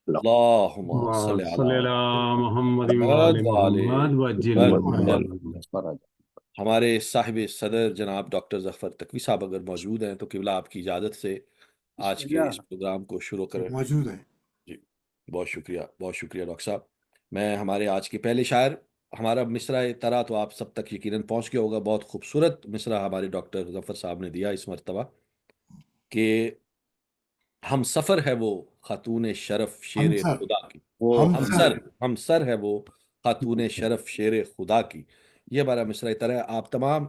اللهم صل صلی علی اللہ محمد محمد وعلی محمد وجل وسلم۔ ہمارے صاحب صدر جناب ڈاکٹر ظفر تقوی صاحب اگر موجود ہیں تو قبلہ آپ کی اجازت سے آج کے اس پروگرام کو شروع کریں۔ موجود ہے جی بہت شکریہ ڈاکٹر صاحب۔ میں ہمارے آج کے پہلے شاعر، ہمارا مصرع طرح تو آپ سب تک یقیناً پہنچ گیا ہوگا، بہت خوبصورت مصرع ہمارے ڈاکٹر ظفر صاحب نے دیا اس مرتبہ کہ ہم سفر ہے وہ خاتون شرف شیر ہمسر خدا کی، ہمسر ہم سر ہے وہ خاتون شرف شیر خدا کی، یہ ہمارا مصرع طرح ہے۔ آپ تمام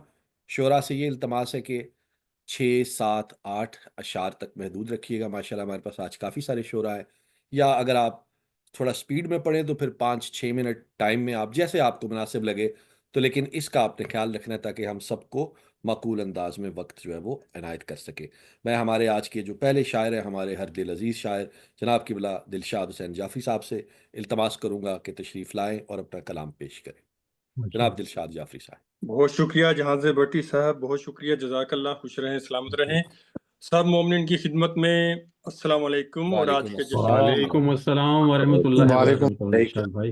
شعراء سے یہ التماس ہے کہ 6، 7، 8 اشعار تک محدود رکھیے گا۔ ماشاءاللہ ہمارے پاس آج کافی سارے شعراء ہیں، یا اگر آپ تھوڑا سپیڈ میں پڑھیں تو پھر 5-6 منٹ ٹائم میں آپ جیسے آپ کو مناسب لگے تو، لیکن اس کا آپ نے خیال رکھنا ہے تاکہ ہم سب کو معقول انداز میں وقت جو ہے وہ عنایت کر سکے۔ میں ہمارے آج کے جو پہلے شاعر ہیں، ہمارے ہر دل عزیز شاعر جناب قبلہ دلشاد حسین جعفری صاحب سے التماس کروں گا کہ تشریف لائیں اور اپنا کلام پیش کریں۔ جناب دلشاد جعفری صاحب۔ بہت شکریہ جہاز بٹی صاحب، بہت شکریہ، جزاک اللہ، خوش رہیں، سلامت رہیں۔ سب مومنین کی خدمت میں السلام علیکم۔ اور آج کے جشن وعلیکم السلام ورحمۃ اللہ وبرکاتہ بھائی،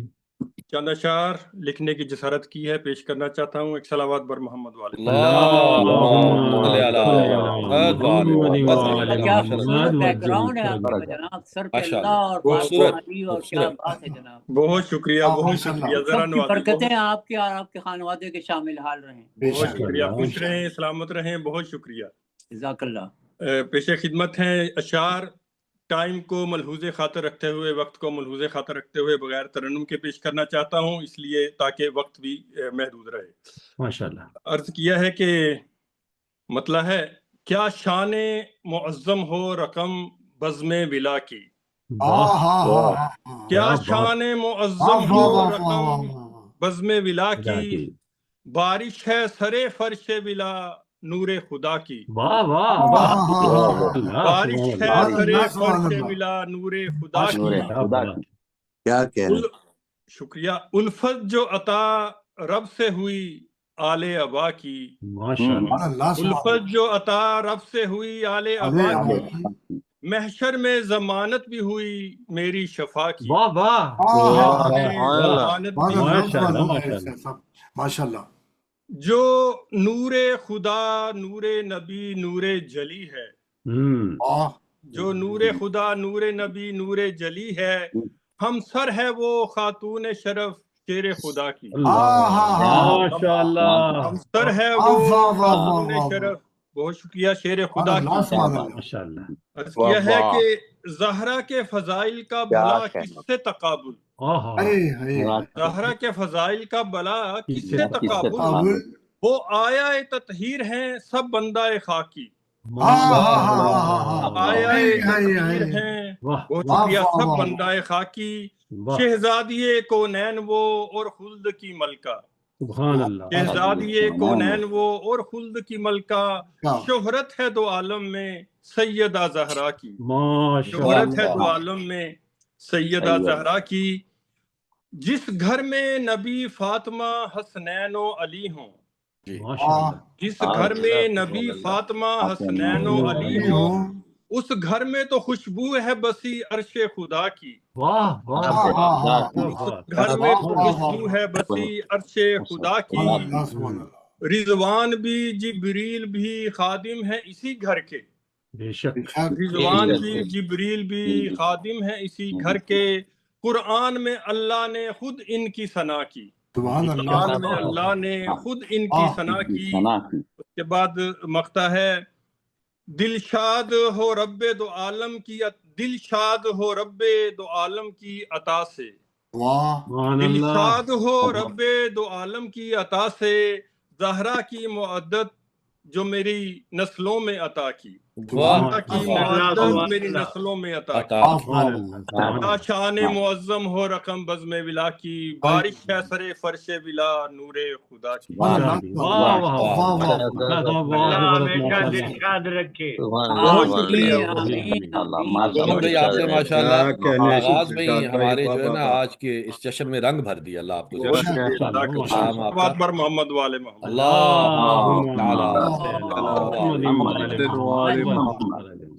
چند اشعار لکھنے کی جسارت کی ہے، پیش کرنا چاہتا ہوں۔ ایک صلوات بر محمد والے۔ اللہم صلی علی محمد وعلی کیا محمد۔ خوبصورت بیک گراؤنڈ ہے آپ کا جناب، سر پہ اللہ اور خوبصورت، علی، اور کیا بات ہے جناب۔ بہت شکریہ، بہت شکریہ، ذرا سب کی نوازیں۔ برکتیں آپ کے اور آپ کے خانوادے کے شامل حال رہیں۔ بہت شکریہ، خوش رہیں، سلامت رہیں، بہت شکریہ۔ جزاک اللہ۔ پیش خدمت ہیں اشعار، ٹائم کو ملحوظ خاطر رکھتے ہوئے، وقت کو ملحوظ خاطر رکھتے ہوئے بغیر ترنم کے پیش کرنا چاہتا ہوں، اس لیے تاکہ وقت بھی محدود رہے۔ ماشاءاللہ۔ عرض کیا ہے کہ مطلب ہے، کیا شان معظم ہو رقم بزم ولا کی، کیا شان معظم ہو رقم بزم ولا کی، بارش ہے سرے فرش ولا نور خدا کی، واہ واہ بارش ہے سرے فرش ولا نور خدا کی۔ شکریہ۔ الفت جو عطا رب سے ہوئی آل ابا کی، الفت جو عطا رب سے ہوئی آل ابا کی، محشر میں ضمانت بھی ہوئی میری شفا کی۔ واہ واہ ماشاءاللہ۔ جو نور خدا نور نبی نور جلی ہے، جو نور خدا نور نبی نور جلی ہے، ہم سر ہے وہ خاتون شرف شیر خدا کی، ماشاءاللہ، ہم سر ہے وہ خاتون شرف، بہت شکریہ، شیر خدا کی۔ ماشاءاللہ۔ عرض کیا ہے کہ زہرا کے فضائل کا بھلا کس سے تقابل، زہرا کے فضائل کا بھلا کس سے تقابل، وہ آیا تطہیر ہیں سب بندہ خاکی، آیا تطہیر ہیں، بہت شکریہ، سب بندہ خاکی، شہزادی کونین وہ اور خلد کی ملکہ، سبحان اللہ، شہزادی کونین وہ اور خلد کی ملکہ، شہرت ہے دو عالم میں سیدہ زہرا کی، شہرت ہے دو عالم میں سیدہ زہرا کی۔ جس گھر میں نبی فاطمہ حسنین و علی ہوں، جس گھر میں نبی فاطمہ حسنین و علی ہوں، اس گھر میں تو خوشبو ہے بسی عرش خدا کی، گھر میں تو خوشبو ہے بسی عرش خدا کی۔ رضوان بھی جبریل بھی خادم ہے اسی گھر کے، رضوان بھی جبریل بھی خادم ہے اسی گھر کے، قرآن میں اللہ نے خود ان کی ثنا کی، قرآن میں اللہ نے خود ان کی ثنا کی۔ اس کے بعد مقطع ہے، دلشاد ہو رب دو عالم کی، دلشاد ہو رب دو عالم کی عطا سے، دلشاد ہو رب دو عالم کی عطا سے، زہرا کی معدت جو میری نسلوں میں عطا کی، زہرا کی معدت میری نسلوں میں عطا کی۔ کیا شان معظم ہو رقم بزم ولا کی، بارش ہے سرے فرش ولا نور خدا کی۔ بھائی آپ نے ماشاءاللہ آغاز میں ہی ہمارے جو ہے نا آج کے اس جشن میں رنگ بھر دیا، اللہ آپ کو صلوات بر محمد والے محمد۔ اللہ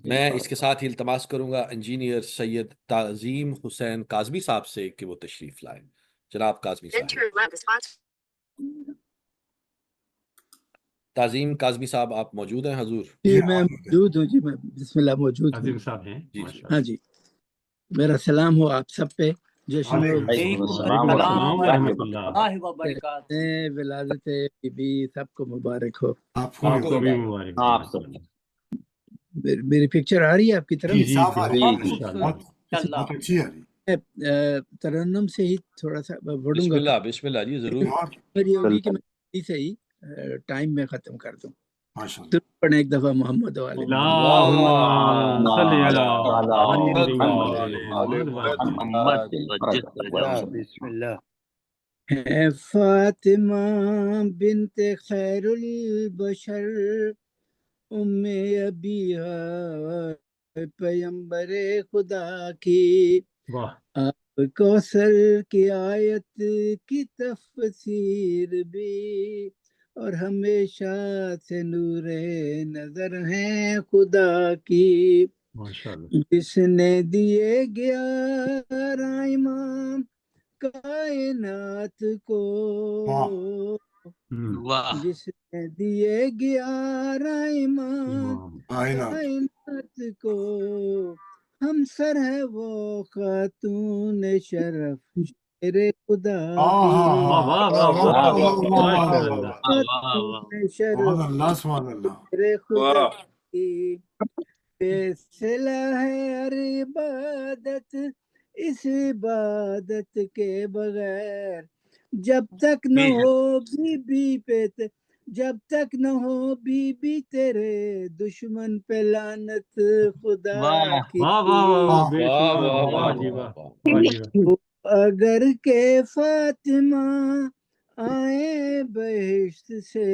میں اس کے ساتھ ہی التماس کروں گا انجینئر سید تعظیم حسین کاظمی صاحب سے کہ وہ تشریف لائیں. جناب کاظمی صاحب. تعظیم کاظمی صاحب آپ موجود ہیں حضور؟ جی میں موجود ہوں. جی میں بسم اللہ موجود ہوں. عظیم صاحب ہیں. جی جی. ہاں جی، میرا سلام ہو آپ سب پہ. جشن وعلیکم السلام ورحمۃ اللہ وبرکاتہ. ولادت بی بی سب کو مبارک ہو. آپ کو بھی مبارک. میری پکچر آ رہی ہے آپ کی طرف؟ جی ترنم سے ہی تھوڑا سا پڑھوں بسم گا. اللہ بسم اللہ جی ضرور. یہ ہوگی کہ میں سے ہی ٹائم میں ختم کر دوں. پڑھیں ایک دفعہ محمد والے. اللہم صلی علی بسم اللہ. ہے فاطمہ بنت خیر البشر ام ابیہا پیغمبر خدا کی. آپ کوثر کی آیت کی تفسیر بھی اور ہمیشہ سے نور نظر ہیں خدا کی. جس نے دیے 11 امام کائنات کو، جس نے دیے 11 امام کائنات کو، ہم سر ہے وہ خاتون شرف شیر خدا کی. شیر خدا کی فیصلہ ہے ہر عبادت اس عبادت کے بغیر. جب تک نہ ہو بی بی پہ جب تک نہ ہو بی بی تیرے دشمن پہ لعنت خدا کی. اگر کہ فاطمہ آئے بہشت سے،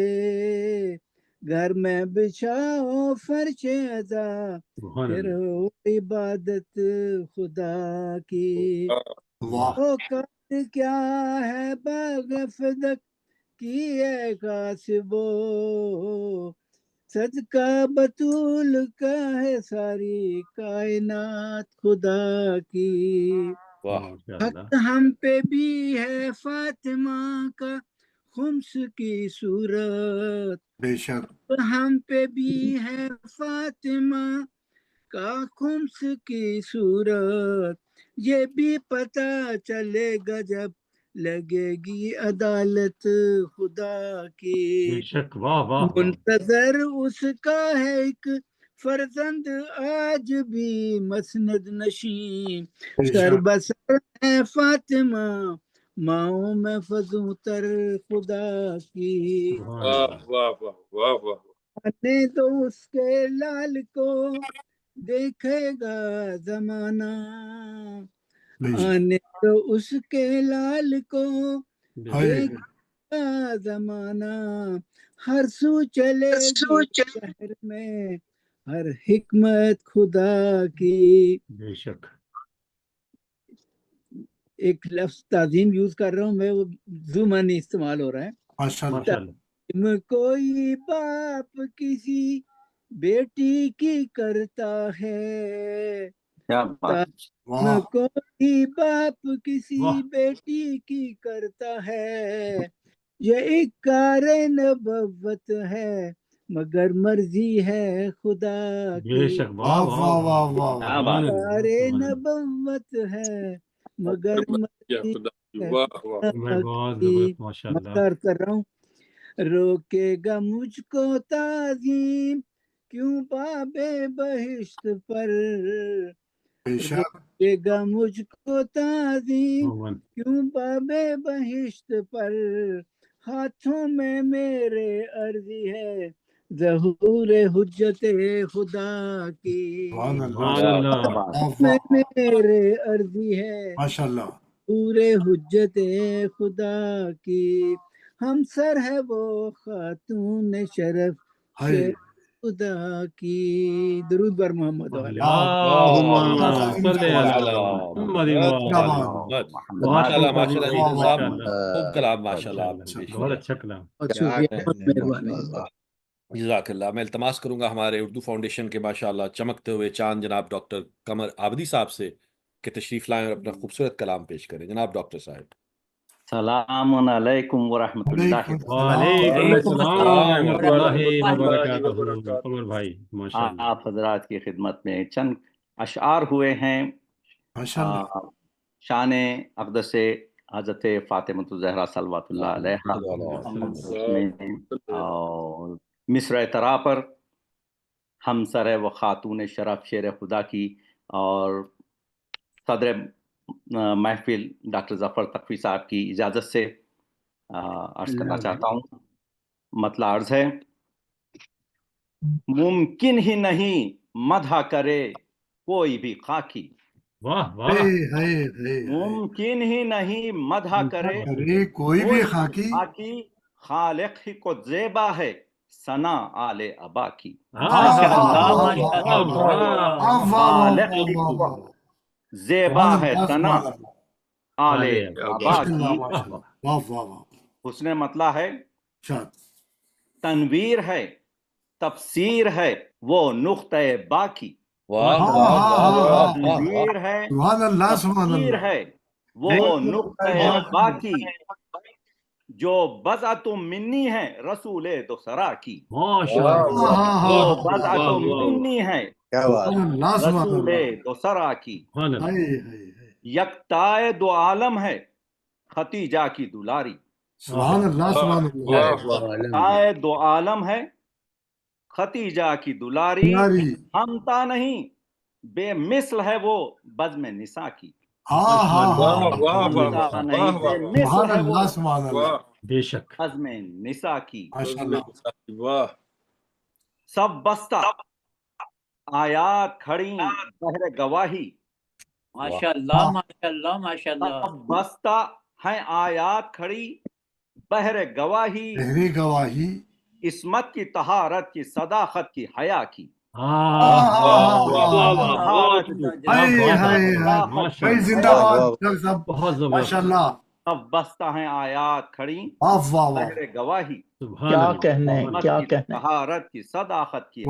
گھر میں بچھاؤ فرش عزا پھر ہو عبادت خدا کی. اوقات کیا ہے باغفدق کی ہے قاسبو، صدقہ بطول کا ہے ساری کائنات خدا کی. حق ہم پہ بھی ہے فاطمہ کا خمس کی صورت، بے شک ہم پہ بھی ہے فاطمہ کا خمس کی صورت. یہ بھی پتہ چلے گا جب لگے گی عدالت خدا کی. منتظر اس کا ہے ایک فرزند آج بھی مسند نشین، سر بسر ہے فاطمہ ماؤں میں فضوں تر خدا کی. آنے تو اس کے لال کو دیکھے گا زمانہ، آنے تو اس کے لال کو دیکھے گا زمانہ. ہر سو چلے گی شہر میں ہر حکمت خدا کی. بے شک ایک لفظ تعظیم یوز کر رہا ہوں میں، وہ زمانی استعمال ہو رہا ہے. کوئی باپ کسی بیٹی کی کرتا ہے، کوئی باپ کسی بیٹی کی کرتا ہے. یہ ایک کار نبوت ہے مگر مرضی ہے خدا کی. کار نبوت ہے مگر مرضی ہے خدا کی. مقدار کر رہا ہوں. روکے گا مجھ کو تعظیم کیوں باب بہشت پر، روکے گا مجھ کو تعظیم کیوں باب بہشت پر. ہاتھوں میں میرے عرضی ہے ظہور حجت خدا کی. میں میرے عرضی ہے ظہور حجت خدا کی. ہم سر ہے وہ خاتون شرف خدا کی. درود بر محمد اللہم صلی علی محمد. خوب کلام ماشاءاللہ. بہت اچھا کلام. بہت شکریہ، بہت مہربانی. جزاک اللہ. میں التماس کروں گا ہمارے اردو فاؤنڈیشن کے ماشاءاللہ چمکتے ہوئے چاند جناب ڈاکٹر قمر عابدی صاحب سے کہ تشریف لائیں اور اپنا خوبصورت کلام پیش کریں. جناب ڈاکٹر صاحب. السلام علیکم ورحمۃ اللہ. وعلیکم السلام ورحمۃ اللہ وبرکاتہ. قمر بھائی ماشاءاللہ. آپ حضرات کی خدمت میں چند اشعار ہوئے ہیں شان اقدس حضرت فاطمہ الزہرا صلوات اللہ علیہا. اور مصرع ترا پر ہم سر و خاتون شرف شیر خدا کی، اور صدر محفل ڈاکٹر ظفر تقوی صاحب کی اجازت سے عرض کرنا چاہتا ہوں. مطلع عرض ہے: ممکن ہی نہیں مدح کرے کوئی بھی خاکی. واہ واہ. ممکن ہی نہیں مدح کرے کوئی بھی خاکی، خالق ہی کو زیبا ہے ثنا آل ابا کی. خالق ہی کو زیبا ہے ثنا آل ابا کی. حسن مطلع ہے، تنویر ہے، تفسیر ہے وہ نقطہ باقی. تنویر ہے، تفسیر ہے وہ نقطہ باقی. جو بضعت منی ہے رسول دو سرا کی. جو بضعت منی ہے رسول دو سرا کی. یکتائے دو عالم ہے ختیجہ کی دلاری. یکتائے دو عالم ہے ختیجہ کی دلاری. ہمتا نہیں بے مثل ہے وہ بزم نساء کی. بے شک بزم نساء کی. سب بستہ آیات کھڑی بہر گواہی. ماشاءاللہ ماشاءاللہ ماشاءاللہ. سب بستہ ہیں آیات کھڑی بہر گواہی. گواہی عصمت کی، طہارت کی، صداقت کی، حیا کی. سب بستہ ہیں آیات کھڑی بہر گواہی. کیا کہنے کیا کہنے. طہارت کی، صداقت کی.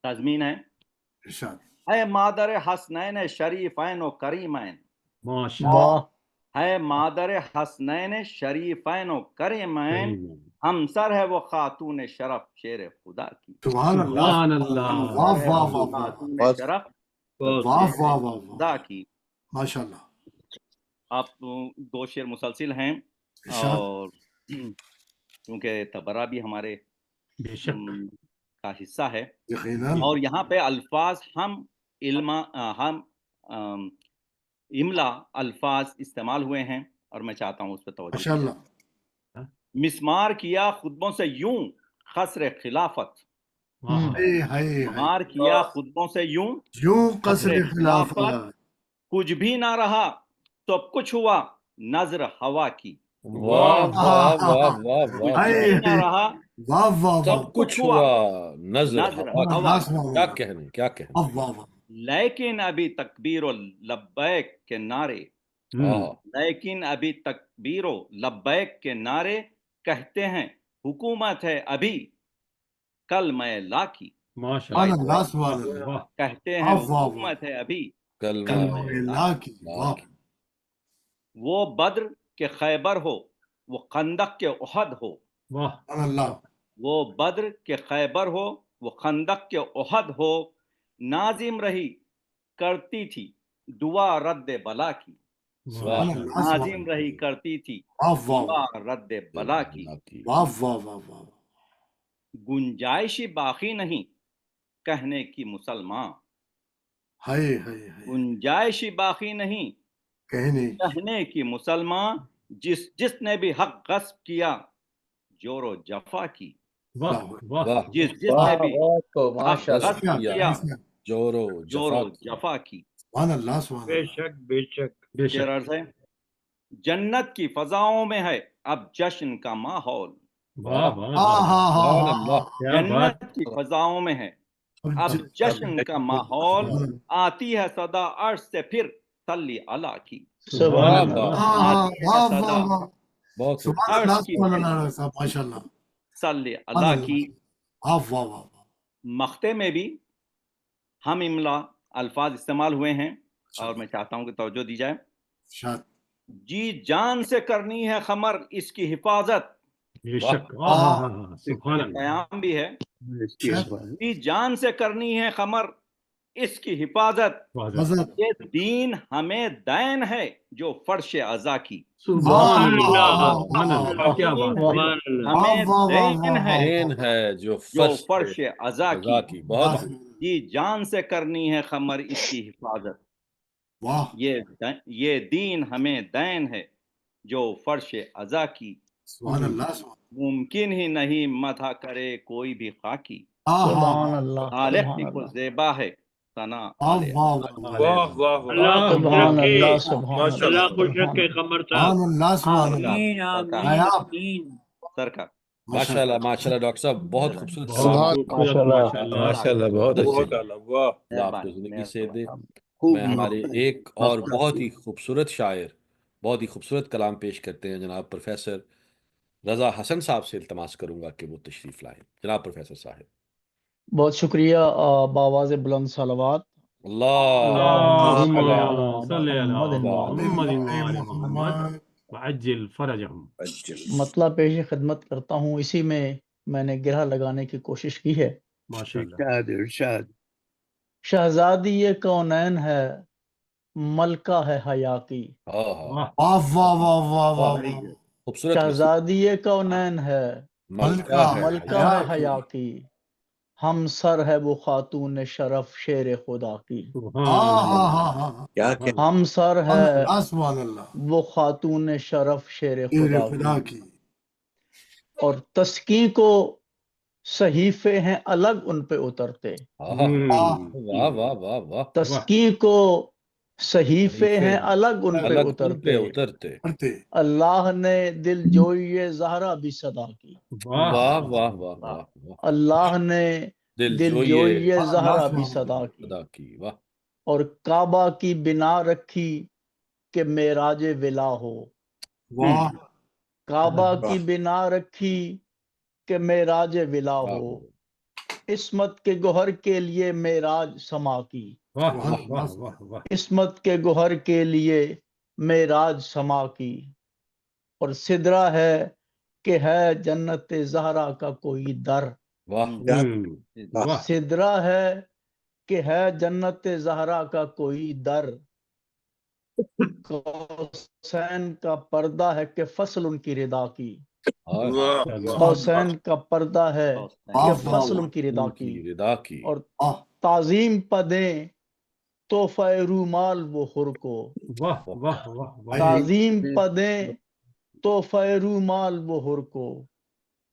تضمین ہے: اے مادر حسنین شریفین و کریمین. ہے مادر حسنین شریفین و کریمین. ہم سر ہے وہ خاتون شرف شیر خدا کی. سبحان اللہ. خاتون شرف خدا کی. ماشاءاللہ. آپ دو شعر مسلسل ہیں، اور کیونکہ تبرہ بھی ہمارے بے شک کا حصہ ہے، اور یہاں پہ الفاظ ہم املا الفاظ استعمال ہوئے ہیں، اور میں چاہتا ہوں اس پہ توجہ. مسمار کیا خطبوں سے یوں قصر خلافت. مسمار کیا خطبوں سے یوں قصر خلافت. کچھ بھی نہ رہا تو کچھ ہوا نظر ہوا کی. سب کچھ ہوا نظر ہوا. کیا کہنے. لیکن ابھی تکبیر و لبیک کے نعرے. لیکن ابھی تکبیر و لبیک کے نعرے کہتے ہیں حکومت ہے ابھی کل میں لا کی. کہتے ہیں حکومت ہے ابھی کل میں لا کی. وہ بدر کے خیبر ہو، وہ خندق کے احد ہو. وہ بدر کے خیبر ہو، وہ خندق کے احد ہو. نازم رہی کرتی تھی دعا رد بلا کی. نازم رہی کرتی تھی دعا رد بلا کی. گنجائشی باقی نہیں کہنے کی مسلمان. گنجائشی باقی نہیں کہنے کی مسلمان. جس نے بھی حق غصب کیا جور و جفا کی. جس نے بھی حق غصب کیا جور و جفا کی. بے شک بے شک. شعر عرض ہے: جنت کی فضاؤں میں ہے اب جشن کا ماحول. جنت کی فضاؤں میں ہے اب جشن کا ماحول. آتی ہے صدا عرش سے پھر صلی اللہ کی. ماشاءاللہ. صلی اللہ کی واہ واہ واہ مقطع میں بھی ہم املا الفاظ استعمال ہوئے ہیں اور میں چاہتا ہوں کہ توجہ دی جائے. شاد جی جان سے کرنی ہے خمر اس کی حفاظت. بے شک سبحان اللہ. قیام بھی ہے. شاد جی جان سے کرنی ہے خمر اس کی حفاظت. مزد یہ دین ہمیں دین ہے جو فرش عزا کی. سبحان اللہ سبحان اللہ کیا بات ہے. ہمیں دین ہے دین ہے جو جو فرش فرش عزا عزا کی. کی. بہت جی جان سے کرنی ہے خمر اس کی حفاظت. واہ یہ دین ہمیں دین ہے جو فرش عزا کی. سبحان اللہ ممکن ہی نہیں مدح کرے کوئی بھی خاکی. سبحان اللہ خالق سبحان کی کو اللہ زیبا ہے ثنا واہ علیہ. واہ واہ واہ اللہ خوش سبحان رکھے اللہ سبحان ماشاء اللہ اللہ. خوش رکھے قمر صاحب. سبحان اللہ سبحان اللہ آمین آمین نایاب. آمین. سرکار ماشاء اللہ ماشاء اللہ. ڈاکٹر صاحب بہت خوبصورت بہت کلام. خوبصورت ماشاء اللہ. بہت اچھی بہت بات. اعلیٰ. واہ اللہ آپ کو زندگی سے دے. خوب میں ہمارے ایک اور بہت ہی خوبصورت شاعر بہت ہی خوبصورت کلام پیش کرتے ہیں جناب پروفیسر رضا حسن صاحب سے التماس کروں گا کہ وہ تشریف لائیں. جناب پروفیسر صاحب. بہت شکریہ بآواز بلند صلوات اللہ صلی علی محمد محمد وعجل فرجهم. مطلب پیش خدمت کرتا ہوں. اسی میں میں نے گرہ لگانے کی کوشش کی ہے. ماشاء اللہ. شہزادی کونین ہے ملکہ ہے حیا کی. واہ واہ واہ واہ واہ واہ خوبصورت شہزادی کونین ہے ملکہ ہے ملکہ ہے حیا کی. ہم سر ہے وہ خاتون شرف شیر خدا کی. ہم سر ہے سبحان اللہ وہ خاتون شرف شیر شیر خدا خدا کی. کی اور تسکین کو صحیفے ہیں الگ ان پہ اترتے. واہ واہ واہ واہ. تسکین کو صحیفے ہیں الگ ان پہ الگ ان اترتے. پہ اترتے. کرتے اللہ نے دل جوئی زہرا بھی صدا کی. واہ واہ واہ واہ واہ. اللہ نے دل دل جوئیے جوئی زہرا بھی صدا کی. خدا کی. واہ اور کعبہ کی بنا رکھی کہ معراج ولا ہو. واہ کعبہ کی بنا رکھی کہ معراج ولا ہو. عصمت کے گوہر کے لیے معراج سما کی. واہ واہ واہ واہ. عصمت کے گوہر کے لیے معراج سما کی. اور سدرا ہے کہ ہے جنت زہرا کا کوئی در. واہ. سدرا ہے کہ ہے جنت زہرا کا کوئی در. حسین کا پردہ ہے کہ فصل ان کی رضا کی. حسین کا پردہ ہے کہ فصل ان کی رضا کی. رضا کی. اور تعظیم پدیں تحفہ رومال وہ حر کو. واہ واہ واہ. تعظیم پدیں تحفہ رومال وہ حر کو.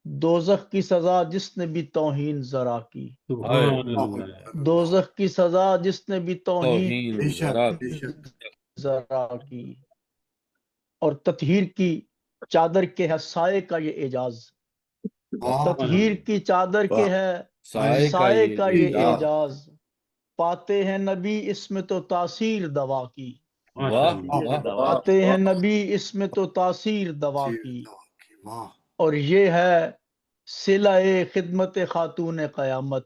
دوزخ کی سزا جس نے بھی توہین ذرا کی. سبحان اللہ. دوزخ کی سزا جس نے بھی توہین بے شک بے شک ذرا کی. اور تطہیر کی چادر کے ہے سائے کا یہ اعجاز. تطہیر کی چادر کے ہے سائے کا یہ اعجاز. پاتے ہیں نبی اس میں تو تاثیر دوا کی. پاتے ہیں نبی اس میں تو تاثیر دوا کی. واہ اور یہ ہے صلہ خدمت خاتون قیامت.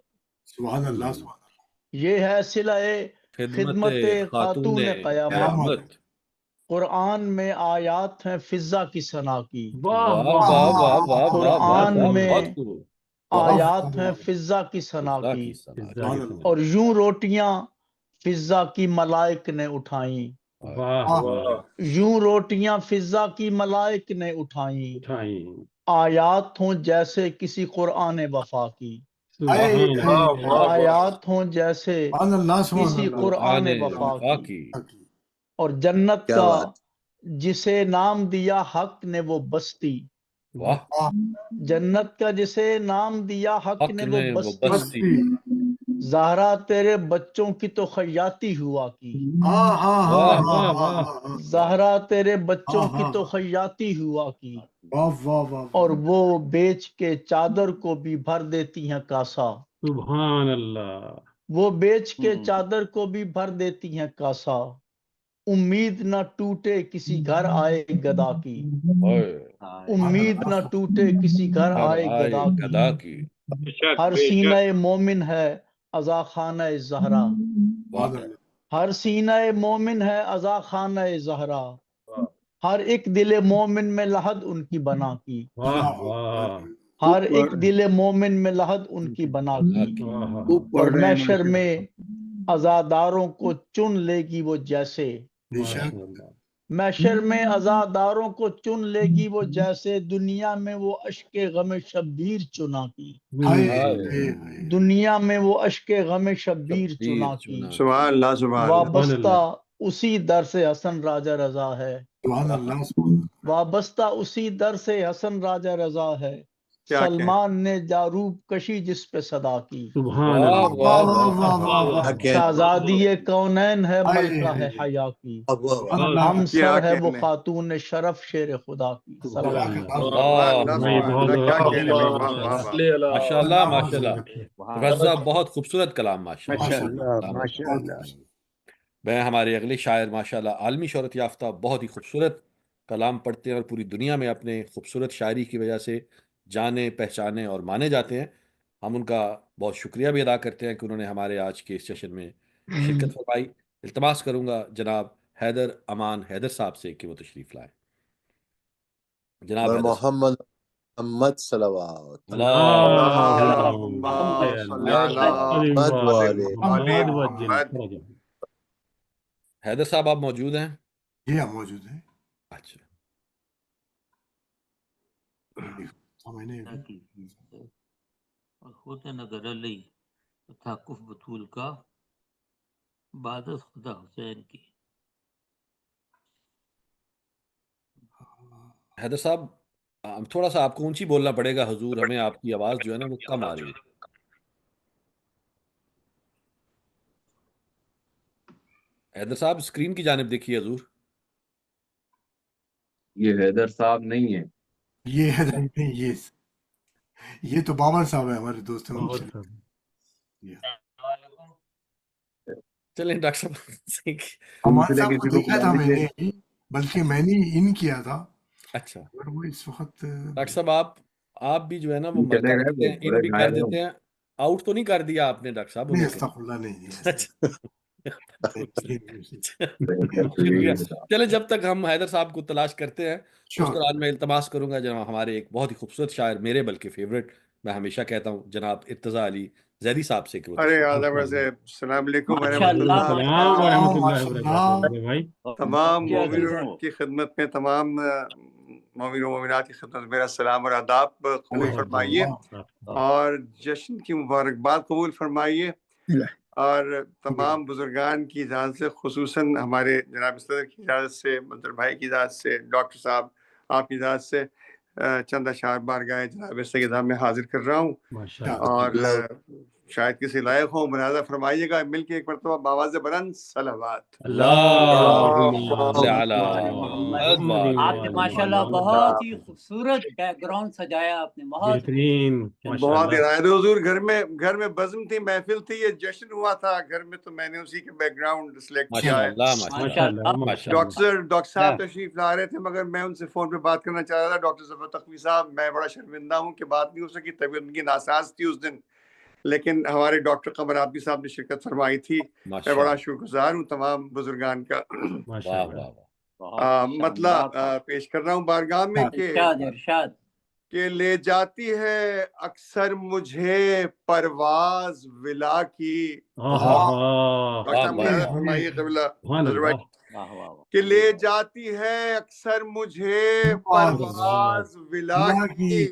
سبحان اللہ سبحان اللہ یہ ہے صلہ خدمت خاتون قیامت. قرآن میں آیات ہیں فضا کی ثنا کی. قرآن میں آیات ہیں فضا کی ثنا کی. اور یوں روٹیاں فضا کی ملائک نے اٹھائیں. یوں روٹیاں فضا کی ملائک نے اٹھائیں. آیات ہوں جیسے کسی قرآن وفا کی. آیات ہوں جیسے کسی قرآن وفا کی. اور جنت کا جسے نام دیا حق نے وہ بستی. جنت کا جسے نام دیا حق نے وہ بستی. زہرا تیرے بچوں کی تو خیاطی ہوا کی. زہرا تیرے بچوں کی تو خیاطی ہوا کی. اور وہ بیچ کے چادر کو بھی بھر دیتی ہیں کاسا. سبحان اللہ. وہ بیچ کے چادر کو بھی بھر دیتی ہیں کاسا. امید نہ ٹوٹے کسی گھر آئے گدا کی، اوئے، امید نہ ٹوٹے کسی گھر گھر آئے آئے گدا گدا کی، کی، ہر سینہ مومن ہے عزا خانہ زہرا، واہ، ہر سینہ مومن ہے عزا خانہ زہرا، ہر ایک دل مومن میں لحد ان کی بنا کی، واہ واہ ہر ایک دل مومن میں لحد ان کی بنا کی، واہ اور محشر میں عزاداروں کو چن لے گی وہ جیسے، ماشاء اللہ محشر میں عزاداروں کو چن لے گی وہ جیسے، دنیا میں وہ اشک غم شبیر چنا کی، دنیا میں وہ اشک غم شبیر چنا کی، سبحان اللہ سبحان اللہ وابستہ اسی در سے حسن راجہ رضا ہے، سبحان اللہ سبحان اللہ وابستہ اسی در سے حسن راجہ رضا ہے، کیا سلمان نے جاروب کشی جس پہ صدا کی، سبحان واہ اللہ واہ واہ واہ واہ واہ واہ واہ شہزادی کونین ہے ہائے ملکہ ہے ہائے حیا کی، سبحان اللہ ہم کیا سر ہے وہ کہنے خاتون شرف شیر خدا کی، سبحان صلوات اللہ اللہ بھائی بہت کیا بہت کہنے بھائی، واہ واہ واہ، ماشاء اللہ ماشاء اللہ رضا بہت خوبصورت کلام ماشاء ماشاء اللہ اللہ ماشاء بہت اللہ۔ میں ہمارے اگلے شاعر ماشاء اللہ عالمی شہرت یافتہ بہت ہی خوبصورت کلام پڑھتے ہیں اور پوری دنیا میں اپنے خوبصورت شاعری کی وجہ سے جانے پہچانے اور مانے جاتے ہیں۔ ہم ان کا بہت شکریہ بھی ادا کرتے ہیں کہ انہوں نے ہمارے آج کے اس سیشن میں شرکت فرمائی۔ التماس کروں گا جناب حیدر امان حیدر صاحب سے کہ وہ تشریف لائیں۔ جناب حیدر صاحب، محمد صلوات اللہم صلی علی محمد محمد۔ حیدر صاحب آپ موجود ہیں؟ یہ موجود ہے اچھا، میں نے خود نظر علی تحقف بطول کا عبادت خدا حسین کی۔ حیدر صاحب تھوڑا سا آپ کو اونچی بولنا پڑے گا حضور، ہمیں آپ کی آواز جو ہے نا وہ کم آ رہی ہے۔ حیدر صاحب اسکرین کی جانب دیکھیے حضور۔ یہ حیدر صاحب نہیں ہے، یہ ہے نہیں، یہ تو بابر صاحب ہے ہمارے دوست ہیں۔ چلیں ڈاکٹر صاحب ہمارے صاحب کو دیکھا تھا میں نے، بلکہ میں نے ان کیا تھا، اچھا اور وہ اس وقت ڈاکٹر صاحب آپ بھی جو ہے نا وہ کر دیتے ہیں، ان بھی کر دیتے ہیں، آؤٹ تو نہیں کر دیا آپ نے ڈاکٹر صاحب؟ نہیں، استغفر اللہ نہیں، شکریہ۔ چلے جب تک ہم حیدر صاحب کو تلاش کرتے ہیں اس شور دوران میں التماس کروں گا جناب ہمارے ایک بہت ہی خوبصورت شاعر، میرے بلکہ فیوریٹ، میں ہمیشہ کہتا ہوں، جناب ارتضیٰ علی زیدی صاحب سے کہ وہ ارے اعظم سے السلام علیکم ماشاء اللہ، السلام ورحمۃ اللہ وبرکاتہ بھائی۔ تمام مومنوں کی خدمت میں، تمام مومن و مومنات کی خدمت میں میرا سلام اور آداب قبول فرمائیے، اور جشن کی مبارکباد قبول فرمائیے، اور تمام بزرگان کی اجازت سے، خصوصاً ہمارے جناب صدر کی اجازت سے، منظر بھائی کی اجازت سے، ڈاکٹر صاحب آپ کی اجازت سے چند اشعار بارگاہ جناب سیدہ میں حاضر کر رہا ہوں، اور شاید کسی لائق ہو مناظرہ فرمائیے گا، مل کے ایک مرتبہ بآواز بلند صلوات۔ آپ نے ماشاءاللہ بہت ہی خوبصورت بیک گراؤنڈ سجایا، آپ نے بہت بہترین، بہت ارادہ حضور، گھر میں بزم تھی، محفل تھی، یہ جشن ہوا تھا گھر میں، تو میں نے اسی کے بیک گراؤنڈ سلیکٹ کیا ہے۔ ڈاکٹر صاحب تشریف لا رہے تھے مگر میں ان سے فون پہ بات کرنا چاہ رہا تھا۔ ڈاکٹر ظفر تقوی صاحب، میں بڑا شرمندہ ہوں کہ بات نہیں ہو سکی، طبیعت ان کی ناساز تھی اس دن، لیکن ہمارے ڈاکٹر قمر عابدی صاحب نے شرکت فرمائی تھی۔ میں بڑا شکر گزار ہوں تمام بزرگان کا۔ مطلب پیش کر رہا ہوں بارگاہ میں کہ لے جاتی ہے اکثر مجھے پرواز ولا کی، کہ لے جاتی ہے اکثر مجھے پرواز ولا کی،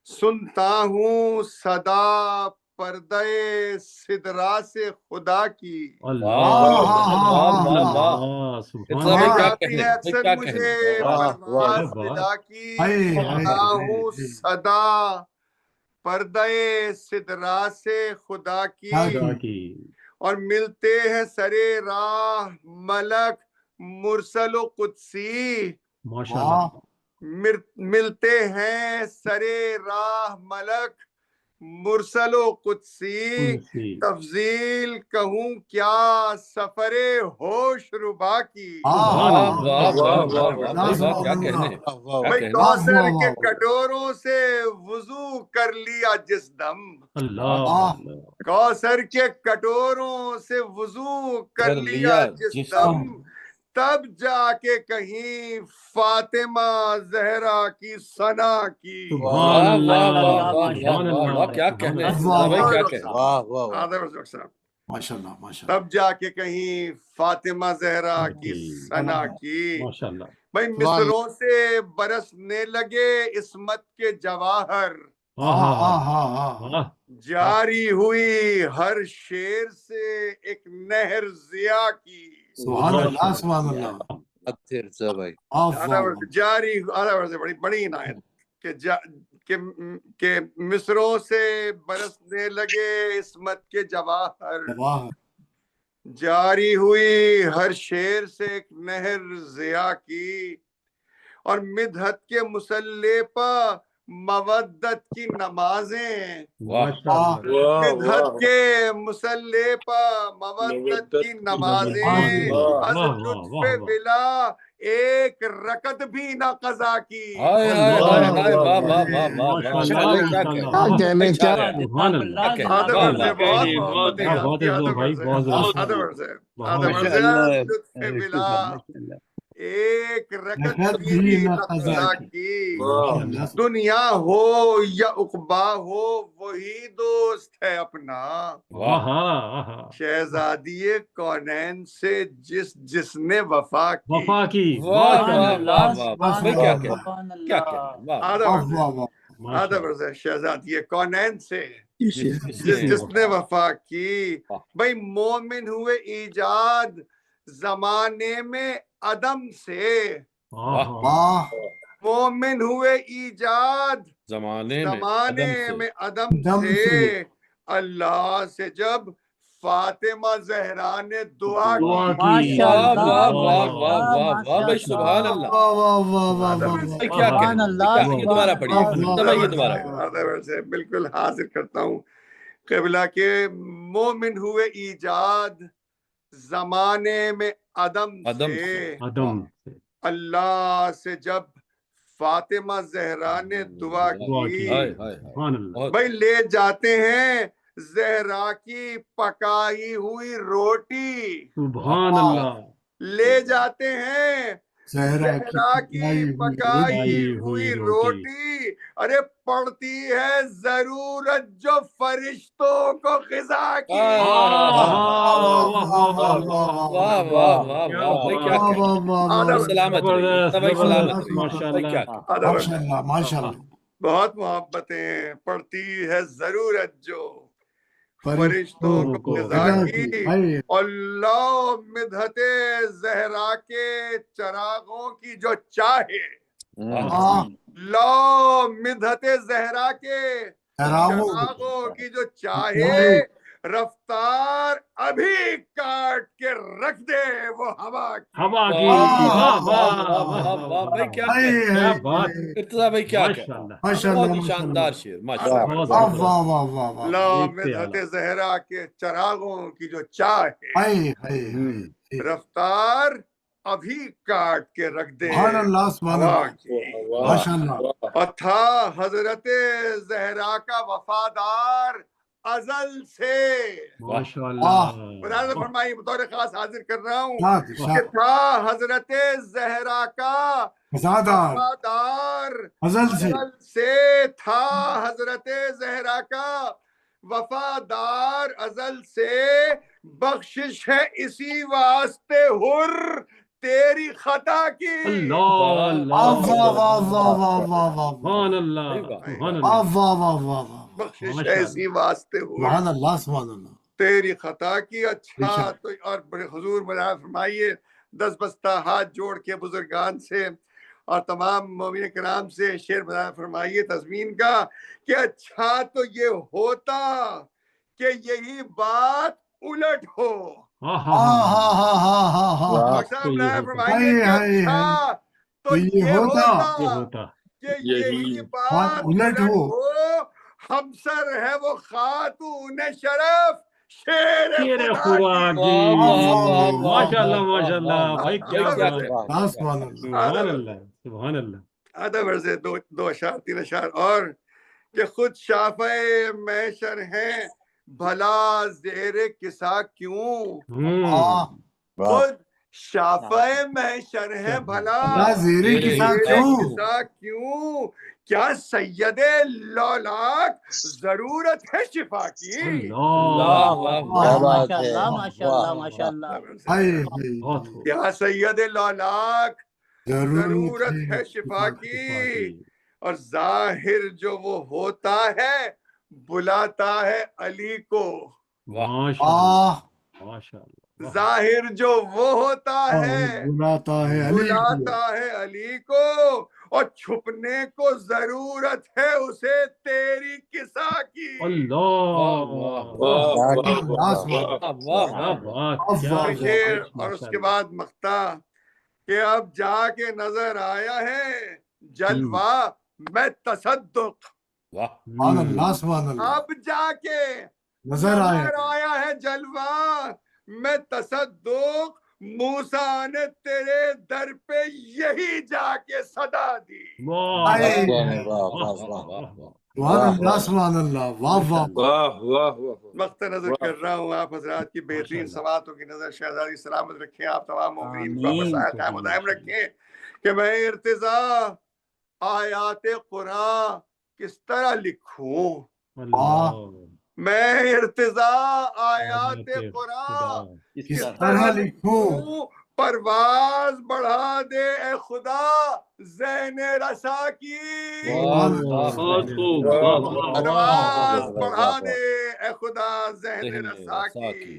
سنتا ہوں صدا پردے سدرا سے خدا کی، جاتی ہے اکثر مجھے پرواز ولا کی، سنتا ہوں صدا پردے سدرا سے خدا کی، اور ملتے ہیں سرے راہ ملک مرسل و قدسی، ملتے ہیں سرے راہ ملک مرسل و قدسی تفضیل کہوں کیا سفر ہوش ربا کی بھائی کوثر کے کٹوروں سے وضو کر لیا جس دم کوثر کے کٹوروں سے وضو کر لیا جس دم تب جا کے کہیں فاطمہ زہرا کی ثنا کی تب جا کے کہیں فاطمہ زہرا کی ثنا کی بھائی مصروں سے برسنے لگے عصمت کے جواہر جاری ہوئی ہر شیر سے ایک نہر ضیا کی سبحان اللہ سبحان اللہ جاری بڑی عنایت کہ مصروں سے برسنے لگے عصمت کے جواہر جاری ہوئی ہر شیر سے ایک نہر ضیا کی اور مدحت کے مسلح پہ مودت کی نمازیں مدحت کے مسلح پہ مودت کی نمازیں از لطف ولا ایک رکعت بھی نہ قضا کی ایک رکعت بھی نہ قضا کی دنیا ہو یا عقبا ہو وہی دوست ہے اپنا شہزادی کونین سے جس نے وفا کی شہزادی کونین سے جس نے وفا کی بھائی مومن ہوئے ایجاد زمانے میں عدم سے مومن ہوئے ایجاد زمانے میں عدم سے اللہ سے جب فاطمہ زہرا نے دعا کی بالکل حاضر کرتا ہوں قبلہ کے مومن ہوئے ایجاد زمانے میں عدم سے اللہ سے جب فاطمہ زہرا نے دعا کی بھائی لے جاتے ہیں زہرا کی پکائی ہوئی روٹی سبحان اللہ لے جاتے ہیں زہرا کی پکائی ہوئی روٹی ارے پڑتی ہے ضرورت جو فرشتوں کو غذا کی بہت محبتیں پڑتی ہے ضرورت جو فرشتوں کو غذا کی اللہ مدحت زہرا کے چراغوں کی جو چاہے لو مدحت زہرا کے چراغوں کی جو چاہے رفتار ابھی کاٹ کے رکھ دے وہ ہوا شاندار شعر لو مدحت زہرا کے چراغوں کی جو چاہے رفتار ابھی کاٹ کے رکھ دے اور تھا حضرت زہرا کا وفادار ازل سے برادر فرمائی بطور خاص حاضر کر رہا ہوں کہ تھا حضرت زہرا کا وفادار ازل سے تھا حضرت زہرا کا وفادار ازل سے بخشش ہے اسی واسطے حر تیری خطا کی بخشش ہے اسی واسطے تیری خطا کی اچھا تو اور بڑے حضور بیان فرمائیے 10 بستہ ہاتھ جوڑ کے بزرگان سے اور تمام مومنین کرام سے شعر بیان فرمائیے تضمین کا کہ اچھا تو یہ ہوتا کہ یہی بات الٹ ہو اچھا تو یہ ہوتا کہ یہی بات الٹ ہو ہمسر ہے وہ خاتون شرف شیر شیر خدا خدا کی. کی ماشاءاللہ ماشاءاللہ بھائی کیا بات ہے سبحان اللہ سبحان اللہ سبحان اللہ آدھا عرض ہے دو اشعار تین اشعار اور کہ خود شافع محشر ہیں بھلا زیر کسا کیوں. خود شافع محشر ہے بھلا زیر کسا کسا کیوں. کیا سید لولاک ضرورت ہے شفا کی. کیا سید لولاک ضرورت ہے شفا کی. اور ظاہر جو وہ ہوتا ہے بلاتا ہے علی کو. ظاہر جو وہ ہوتا ہے بلاتا ہے علی کو. اور چھپنے کو ضرورت ہے اسے تیری کسا کی. شعر اور اس کے بعد مقطع کہ اب جا کے نظر آیا ہے جلوہ میں تصدق. اب جا کے نظر آیا ہے جلوہ میں تصدق. موسیٰ نے تیرے در پہ یہی جا کے صدا دی. سبحان اللہ واہ واہ. وقت نظر کر رہا ہوں آپ حضرات کی بہترین سواتوں کی نظر شہزادی سلامت رکھیں. آپ تمام مومنین کو مسائل قائم و دائم رکھیں کہ میں ارتضا آیات قرآن کس طرح لکھوں. میں ارتضا آیات قرآن کس طرح لکھوں. پرواز بڑھا دے اے خدا ذہن رسا کی. پرواز بڑھا دے اے خدا ذہن رسا کی.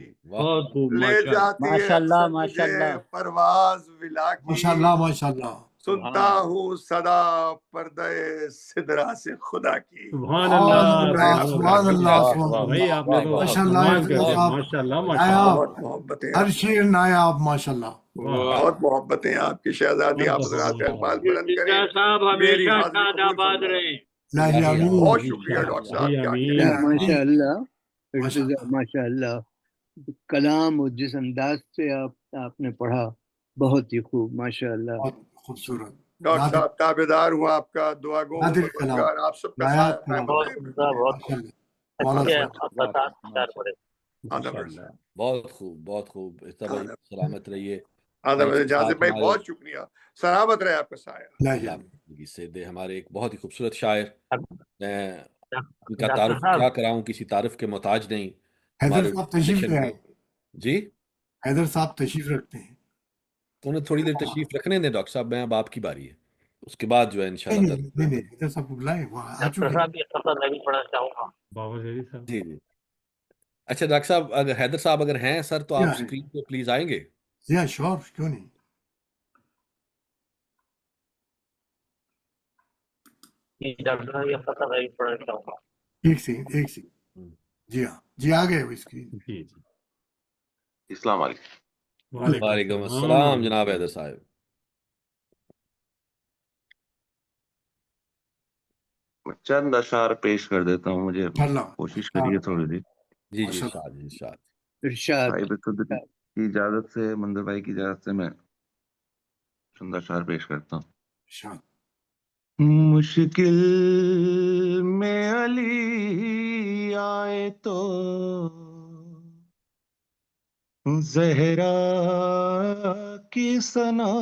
لے جاتی ہے مجھے پرواز ولا کی. ماشاءاللہ ماشاءاللہ. سنتا ہوں صدا پردہ سدرا سے خدا کی. سبحان اللہ سبحان اللہ بہت محبتیں ہر شیر نایاب ماشاءاللہ. بہت محبتیں آپ کی شہزادی. آپ حضرات کا اقبال بلند کریں. میری شاد آباد رہے. بہت شکریہ ڈاکٹر صاحب. ماشاء اللہ ماشاء اللہ. کلام اور جس انداز سے آپ نے پڑھا بہت ہی خوب ماشاء اللہ. خوبصورت. ڈاکٹر صاحب تابعدار ہوں آپ کا. دعا گو آپ سب کا ساتھ. بہت خوب بہت خوب. سلامت رہیے. جازب بھائی بہت شکریہ. سلامت رہے آپ کا سایہ. سے دے ہمارے ایک بہت ہی خوبصورت شاعر. میں ان کا تعارف کیا کراؤں, کسی تعارف کے محتاج نہیں. حیدر صاحب تشریف لے آئے. جی حیدر صاحب تشریف رکھتے ہیں. انہیں تھوڑی دیر تشریف رکھنے دیں ڈاکٹر صاحب. میں اب آپ کی باری ہے, اس کے بعد جو ہے انشاءاللہ. حیدر صاحب کو بلائیں. جی جی اچھا ڈاکٹر صاحب اگر حیدر صاحب اگر ہیں سر تو آپ اسکرین پہ پلیز آئیں گے. یا شور کیوں نہیں. ایک سیکنڈ. جی ہاں جی آ گئے وہ اسکرین. جی جی. السلام علیکم. وعلیکم السلام جناب حیدر صاحب. چند اشعار پیش کر دیتا ہوں. مجھے کوشش کریے تھوڑی دیر. جی جی ارشاد بھائی کی اجازت سے, منظر بھائی کی اجازت سے میں چند اشعار پیش کرتا ہوں. مشکل میں علی آئے تو زہرا کی ثنا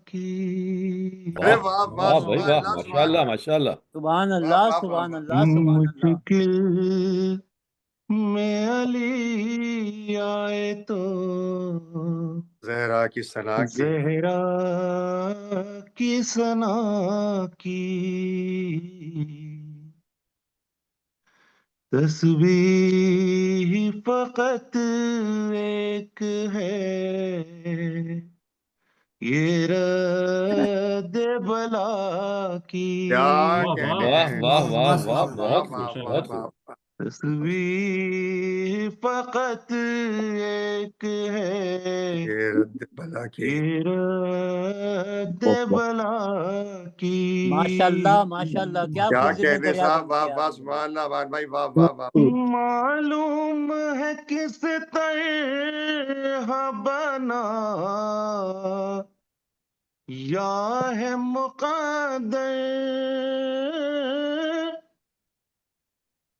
کی. ماشاءاللہ ماشاءاللہ. سبحان اللہ سبحان اللہ. مشکل میں علی آئے تو زہرا کی ثنا کی. زہرا کی ثنا کی. تسبیح فقط ایک ہے یہ رد بلا کی. واہ واہ واہ واہ. تسبیح فقط ایک ہے یہ رد بلا کی یہ رد بلا کی. ماشاءاللہ کیا کیا خوبصورت کہنے دریا صاحب، بند واہ کیا واہ آپ نے. سبحان اللہ، وان بھائی واہ واہ واہ. معلوم ہے کس طرح بنا یا ہے مقدر،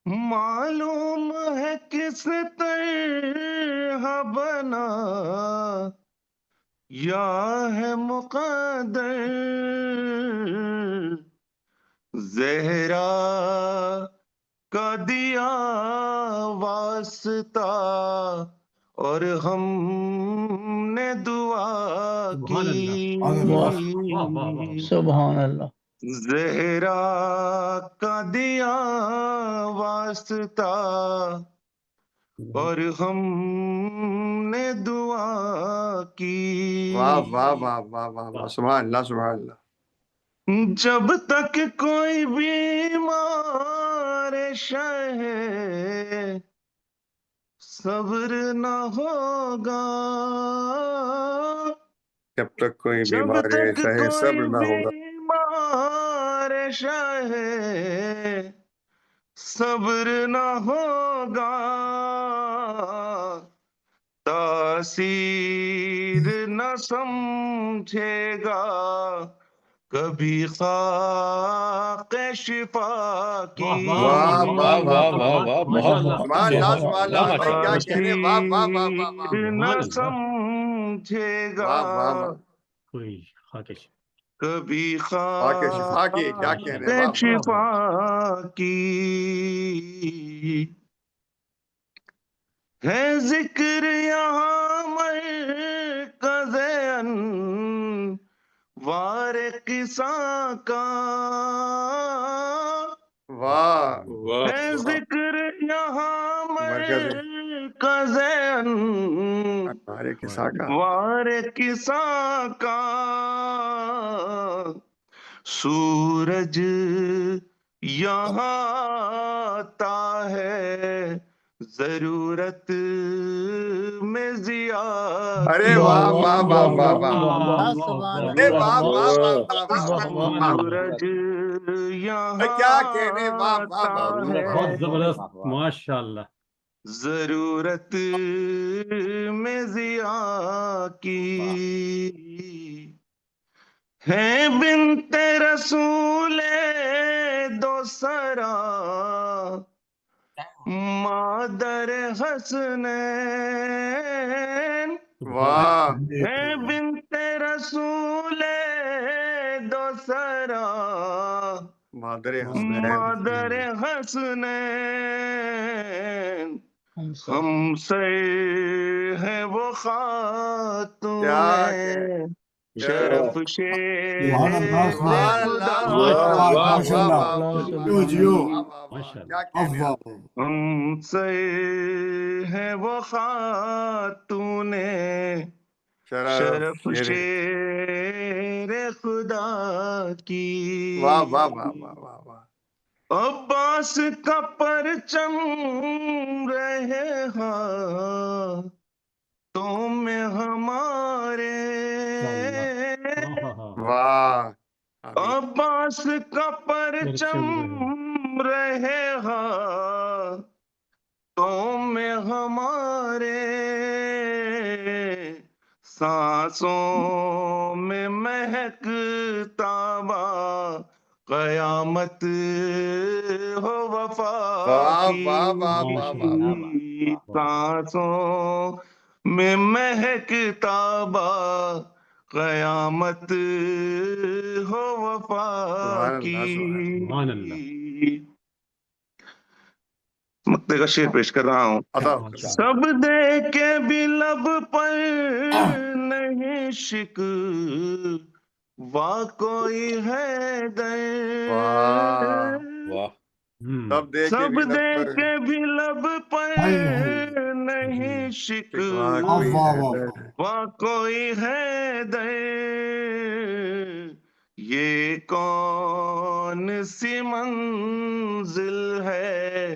معلوم ہے کس طرح بنا یا ہے مقدر. زہرا کا دیا واسطہ اور ہم نے دعا سبحان اللہ. کی. سبحان اللہ. زہرا کا دیا واسطہ اور ہم نے دعا کی. واہ واہ واہ واہ واہ واہ سبحان اللہ سبحان اللہ. جب تک کوئی بیمار شہ صبر نہ ہوگا، جب تک کوئی جب بیمار تک شہ کوئی صبر نہ ہوگا، بیمار شہ صبر نہ ہوگا، تاثیر نہ سمجھے گا کبھی خاک شفا کی. واہ واہ واہ واہ واہ بہت سبحان اللہ سبحان اللہ. وان بھائی کیا کہنے، واہ واہ واہ واہ واہ تاثیر نہ سمجھے گا واہ واہ واہ. کوئی خاکش. کبھی خاک شفا کی کیا کہنے، واہ واہ. شفا کی. ہے ذکر یہاں مرکز انوار قصہ کا، واہ ہے ذکر یہاں مرکز مرکز ہمارے قصہ کا. انوار قصہ کا. سورج یہاں آتا ہے ضرورت میں ضیا ارے کی. واہ واہ واہ واہ واہ. سبحان ارے اللہ. واہ واہ واہ واہ واہ. سورج یہاں کیا کہنے، واہ واہ آتا واہ. بہت ہے زبردست. ماشاء اللہ. ضرورت میں ضیا کی. ہے بنت رسول دو سرا مادر حسنین. واہ ہے بنت رسول دو سرا مادر حسنین. مادر حسنین. ہم سے ہے وہ خاتون کیا کہنے. شرف شیر سبحان اللہ سبحان اللہ خدا. ماشاء اللہ. جیو جیو. کیا کہنے. ہم سے ہے وہ خاتون شرف شیر خدا کی. واہ واہ واہ واہ واہ واہ. عباس کا پرچم رہے ہاں تم ہمارے. واہ عباس کا پرچم رہے ہاں تم ہمارے. سانسوں میں مہکتا با قیامت ہو وفا کی. سانسوں میں مہکتا با قیامت ہو وفا کی. مقطع کا شعر پیش کر رہا ہوں. سب دے کے بھی لب پر نہیں شکوا کوئی ہے در. سب دے کے بھی لب پر نہیں شکوا کوئی ہے در. یہ کون سی منزل ہے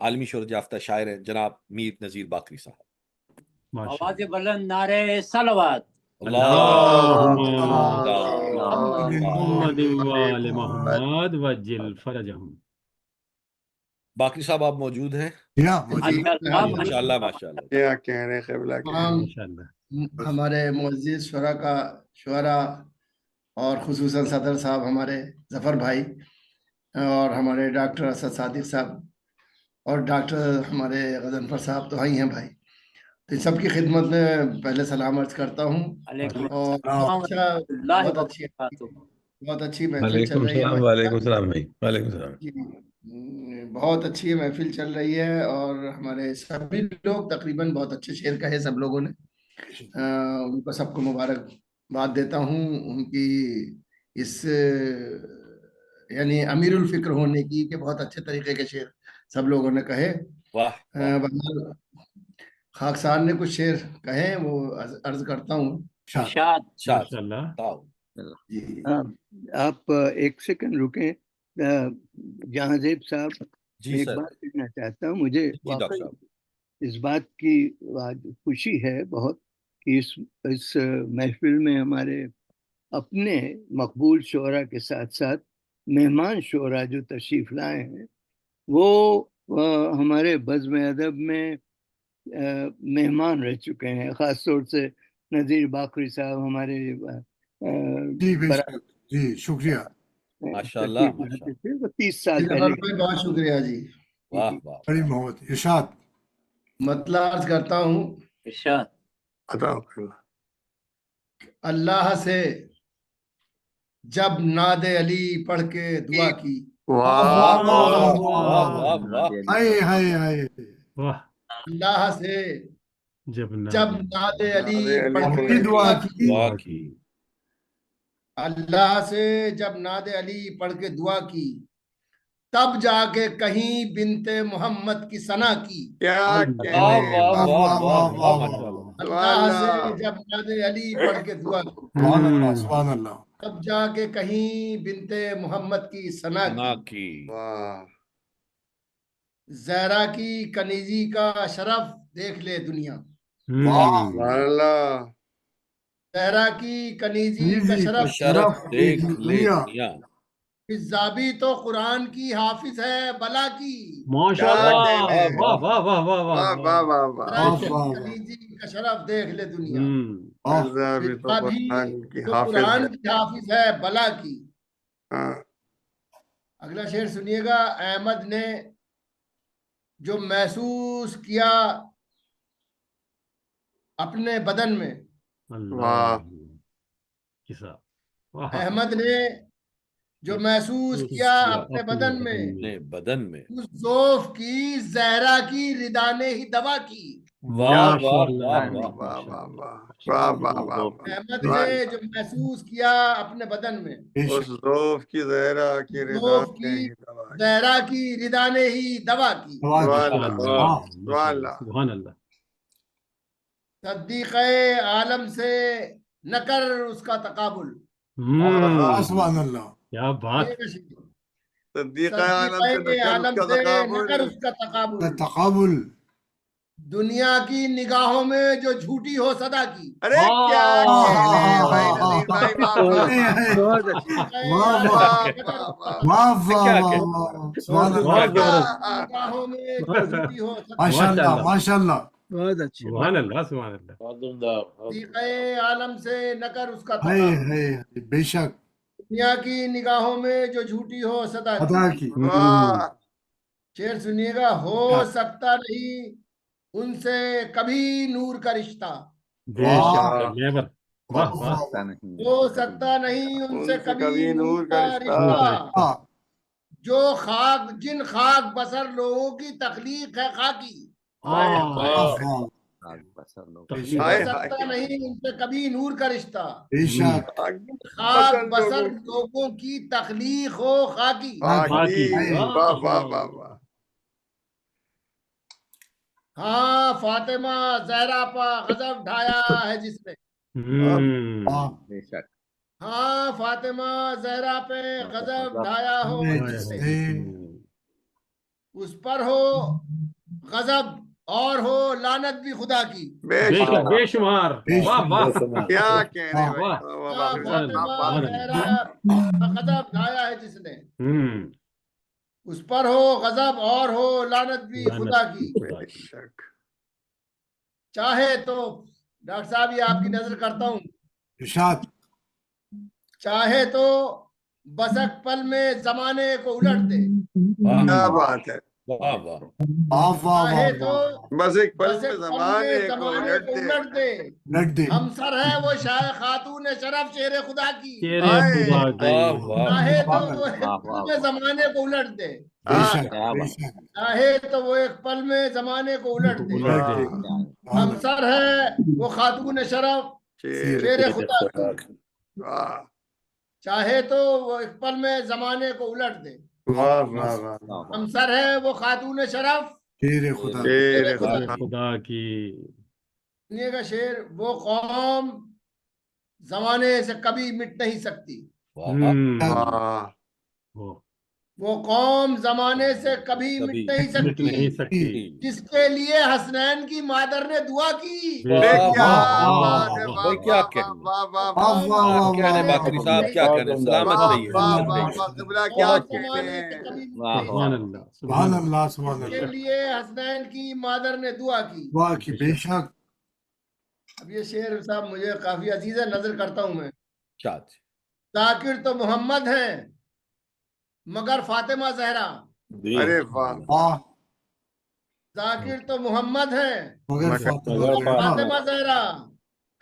عالمی شہرت یافتہ شاعر ہیں جناب میر نذیر باقری صاحب. آواز بلند نعرے صلوات. محمد وآل محمد وجل فرجہم. باقری صاحب آپ موجود ہیں؟ ماشاءاللہ ماشاءاللہ. کیا کہہ رہے قبلہ کے ہمارے معزز شعراء اور خصوصاً صدر صاحب ہمارے ظفر بھائی اور ہمارے ڈاکٹر اسد صادق صاحب اور ڈاکٹر ہمارے غضنفر صاحب تو ہی ہیں بھائی. تو سب کی خدمت میں پہلے سلام عرض کرتا ہوں. اور بہت اچھی محفل چل رہی ہے. وعلیکم السلام بھائی. وعلیکم السلام. بہت اچھی محفل چل رہی ہے اور ہمارے سبھی لوگ تقریباً بہت اچھے شعر کہے سب لوگوں نے. ان کو سب کو مبارکباد دیتا ہوں ان کی اس یعنی امیر الفکر ہونے کی کہ بہت اچھے طریقے کے شعر سب لوگوں نے کہے. خاکسار نے کچھ شعر کہے وہ عرض کرتا ہوں. آپ ایک سیکنڈ رکیں جہاں زیب صاحب. ایک بات کہنا چاہتا ہوں. مجھے اس بات کی خوشی ہے بہت کہ اس محفل میں ہمارے اپنے مقبول شعراء کے ساتھ ساتھ مہمان شعراء جو تشریف لائے ہیں وہ ہمارے بزم ادب میں مہمان رہ چکے ہیں. خاص طور سے نذیر باقری صاحب ہمارے جی شکریہ ماشاءاللہ 30 سال پہلے. بہت شکریہ جی. بڑی محبت. ارشاد مطلب عرض کرتا ہوں. ارشاد. اللہ سے جب ناد علی پڑھ کے دعا کی. اللہ سے جب ناد علی پڑھ کے دعا کی. اللہ سے جب ناد علی پڑھ کے دعا کی تب جا کے کہیں بنت محمد کی ثنا کی. اللہ سے جب ناد علی پڑھ کے دعا کی تب جا کے کہیں بنت محمد کی ثنا کی. زہرا کی کنیزی کا شرف دیکھ لے دنیا. زہرا کی کنیزی کا شرف دیکھ لے دنیا. فضابی تو قرآن کی حافظ ہے بلا کی. کنیزی کا شرف دیکھ لے دنیا. قرآن کی حافظ ہے بلا کی. اگلا شعر سنیے گا. احمد نے جو محسوس کیا اپنے بدن میں. احمد نے جو محسوس کیا اپنے بدن میں اس ذوف کی زہرا کی ردا نے ہی دوا کی. احمد نے جو محسوس کیا اپنے بدن میں اس ذوف کی زہرا کی ردا نے ہی دوا کی. صدیق عالم سے نہ کر اس کا تقابل. سبحان اللہ. کیا بات. صدیق عالم سے نہ کر اس کا تقابل. دنیا کی نگاہوں میں جو جھوٹی ہو صدا کی. ارے کیا ماشاءاللہ. بہت اچھی. سبحان اللہ سبحان اللہ. صدیق عالم سے نہ کر اس کا بے شک. دنیا کی نگاہوں میں جو جھوٹی ہو صدا کی. شعر سنیے گا. ہو سکتا نہیں ان سے کبھی نور کا رشتہ. ہو سکتا نہیں ان سے کبھی نور کا رشتہ. جو جن خاک بسر لوگوں کی تخلیق ہے خاکی. ہو سکتا نہیں ان سے کبھی نور کا رشتہ. خاک بسر لوگوں کی تخلیق ہو خاکی. ہاں فاطمہ زہرا پر غضب ڈھایا ہے جس نے. ہاں فاطمہ زہرا پہ غضب ڈھایا ہو جس نے. اس پر ہو غضب اور ہو لعنت بھی خدا کی. بے شک بے شمار. واہ واہ کیا کہنے واہ واہ. فاطمہ زہرا کا غضب ڈھایا ہے جس نے، اس پر ہو غضب اور ہو لعنت بھی خدا کی. بے شک. چاہے تو ڈاکٹر صاحب یہ آپ کی نظر کرتا ہوں، ارشاد. چاہے تو بس ایک پل میں زمانے کو الٹ دے. کیا بات ہے. واہ واہ. چاہے تو بس ایک پل بس میں ایک پل زمانے میں کو زمانے کو الٹ دے. لٹ دے. ہم سر ہے وہ شاہ خاتون شرف شیر خدا کی. تیرے خدا کی. واہ واہ. چاہے تو وہ ایک پل میں زمانے کو الٹ دے. بے شک بے شک. چاہے تو وہ ایک پل میں زمانے کو الٹ دے. الٹ دے. ہم سر ہے وہ خاتون شرف شیر خدا کی. واہ چاہے تو وہ ایک پل میں زمانے کو الٹ دے. واہ واہ واہ. ہم سر ہے وہ خاتون شرف شیر خدا. شیر خدا خدا. خدا کی. سنیے گا شیر، وہ قوم زمانے سے کبھی مٹ نہیں سکتی. واہ وہ قوم زمانے سے کبھی مٹ نہیں مٹ نہیں سکتی سکتی. جس کے لیے حسنین کی مادر نے دعا کی. کیا واہ بات ہے. بھائی کیا کہنے. واہ واہ واہ واہ واہ کیا کہنے باقری صاحب, کیا کہنے. سلامت رہیے. واہ واہ واہ. قبلہ کیا کہتے ہیں. سبحان اللہ سبحان اللہ سبحان اس کے اللہ. لیے حسنین کی مادر نے دعا کی. واہ کی بے شک. اب یہ شعر صاحب مجھے کافی عزیز ہے، نظر کرتا ہوں میں. شاد. ذاکر تو محمد ہیں مگر فاطمہ زہرا. ارے واہ. واہ ذاکر تو محمد ہیں مگر فاطمہ زہرا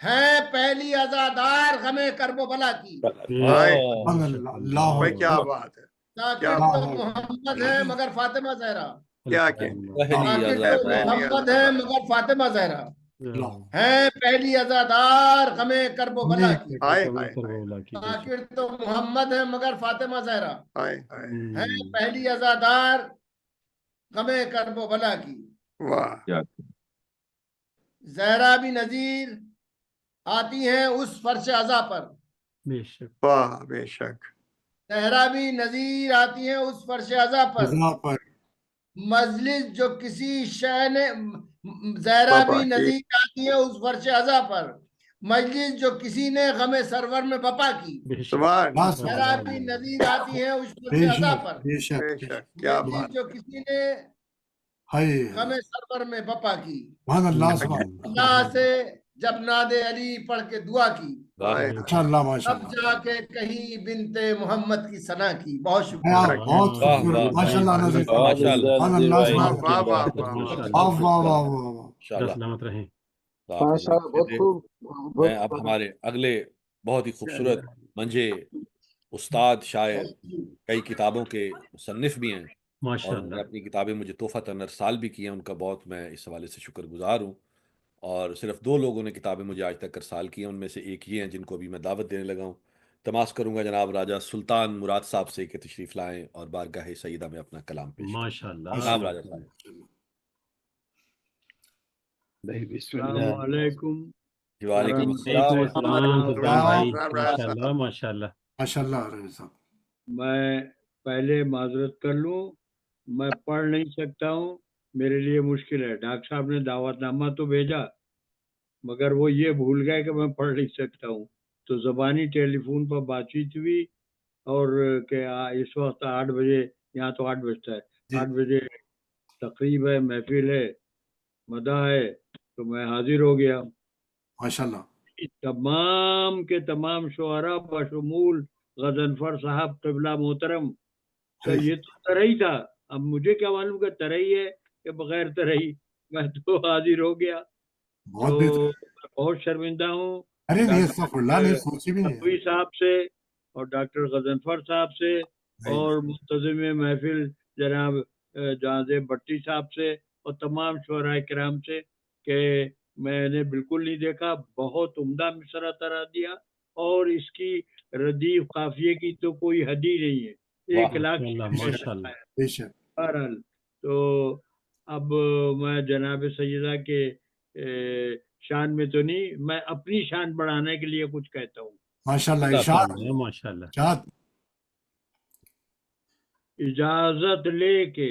ہیں پہلی عزادار غم کرب و بلا کی. سبحان اللہ. اللہ بھائی کیا بات ہے. ذاکر تو محمد ہیں مگر فاطمہ زہرا. کیا کہتے ذاکر تو محمد ہیں مگر فاطمہ زہرا ہیں پہلی عزادار غم کرب و بلا کی. ذاکر تو محمد ہیں مگر فاطمہ زہرا ہیں پہلی عزادار غم کرب و بلا کی. واہ. زہرا بھی نذیر آتی ہیں اس فرش عزا پر. بے شک. واہ بے شک. زہرا بھی نذیر آتی ہیں اس فرش عزا پر. مجلس جو کسی شے نے زہرا بھی نذیر آتی ہیں اس فرش عزا پر. مجلس جو کسی نے غم سرور میں بپا کی. زہرا بھی نذیر آتی ہیں اس فرش عزا پر. مجلس جو کسی نے غم سرور میں بپا کی. اللہ سے جب ناد علی پڑھ کے دعا کی تب جا کے کہیں بنت محمد کی ثنا کی. بہت شکریہ. سلامت رہیں. میں اب ہمارے اگلے بہت ہی خوبصورت منجے استاد شاعر، کئی کتابوں کے مصنف بھی ہیں اور انہوں نے اپنی کتابیں مجھے تحفۃً ارسال بھی کی ہیں. ان کا بہت میں اس حوالے سے شکر گزار ہوں. اور صرف 2 لوگوں نے کتابیں مجھے آج تک ارسال کی ہیں، ان میں سے ایک یہ ہیں جن کو ابھی میں دعوت دینے لگا ہوں. تماس کروں گا جناب راجہ سلطان مراد صاحب سے کہ تشریف لائیں اور بارگاہ سیدہ میں اپنا کلام پیش کریں. ماشاءاللہ. جناب راجہ صاحب. السلام علیکم. وعلیکم السلام. ماشاءاللہ ماشاءاللہ ماشاءاللہ. میں پہلے معذرت کر لوں، میں پڑھ نہیں سکتا ہوں، میرے لیے مشکل ہے. ڈاکٹر صاحب نے دعوت نامہ تو بھیجا مگر وہ یہ بھول گئے کہ میں پڑھ نہیں سکتا ہوں، تو زبانی ٹیلی فون پر بات چیت ہوئی اور کہ اس وقت 8 بجے، یہاں تو 8 بجتا ہے، 8 بجے تقریب ہے، محفل ہے، مداح ہے، تو میں حاضر ہو گیا. ماشاءاللہ. تمام کے تمام شعراء بشمول غضنفر صاحب قبلہ محترم، تو یہ تو ترہی تھا. اب مجھے کیا معلوم کہ ترہی ہے کہ بغیر ترہی، میں تو حاضر ہو گیا. تو بہت شرمندہ ہوں نقوی صاحب سے اور ڈاکٹر غضنفر صاحب سے اور منتظم محفل جناب جہاں بٹی صاحب سے اور تمام شعراء کرام سے کہ میں نے بالکل نہیں دیکھا. بہت عمدہ مصرع طرح دیا اور اس کی ردیف قافیے کی تو کوئی حد ہی نہیں ہے. 1 لاکھ. بہرحال تو اب میں جناب سیدہ کے شان میں تو نہیں، میں اپنی شان بڑھانے کے لیے کچھ کہتا ہوں. ماشاءاللہ. اجازت لے کے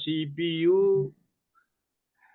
CPU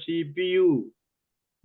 CPU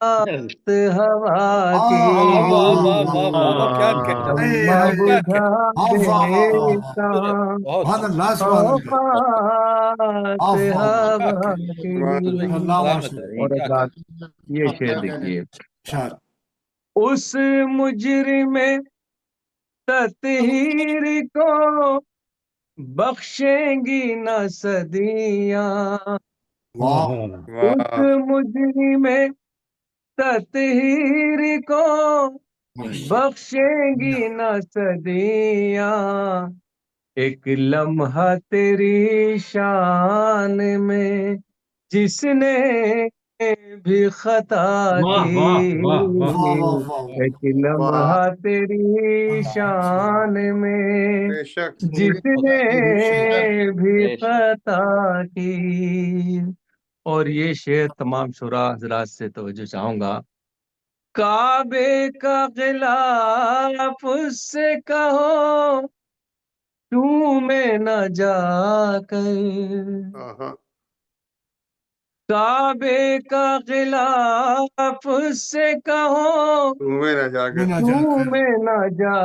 ہوا کی کیا کہہ شمع بجھا دیتا اوقات ہوا کی۔ اور ایک بات یہ شعر دیکھیے، اس مجرم تطہیر کو بخشیں گی نہ صدیاں، اس مجرم تطہیر کو بخشیں گی نہ صدیاں، ایک لمحہ تیری شان میں جس نے بھی خطا کی، ایک لمحہ تیری شان میں جس نے بھی خطا کی۔ اور یہ شعر تمام شعراء حضرات سے توجہ چاہوں گا، کعبے کا غلاف اس سے کہو چومے نہ جا کر، کعبے کا غلاف اس سے کہو چومے نہ جا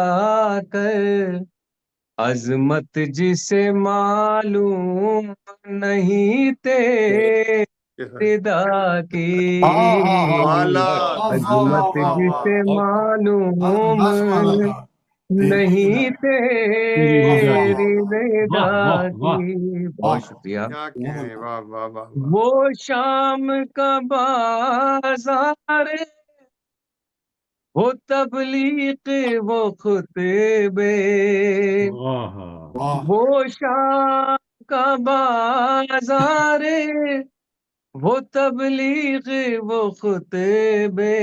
کر، عظمت جسے معلوم نہیں تیری دا کی، عظمت جسے معلوم نہیں تیری رضا کی۔ بہت شکریہ۔ وہ شام کا بازار، وہ تبلیغ وہ خطبے، وہ شام کا بازار، وہ تبلیغ وہ خطبے،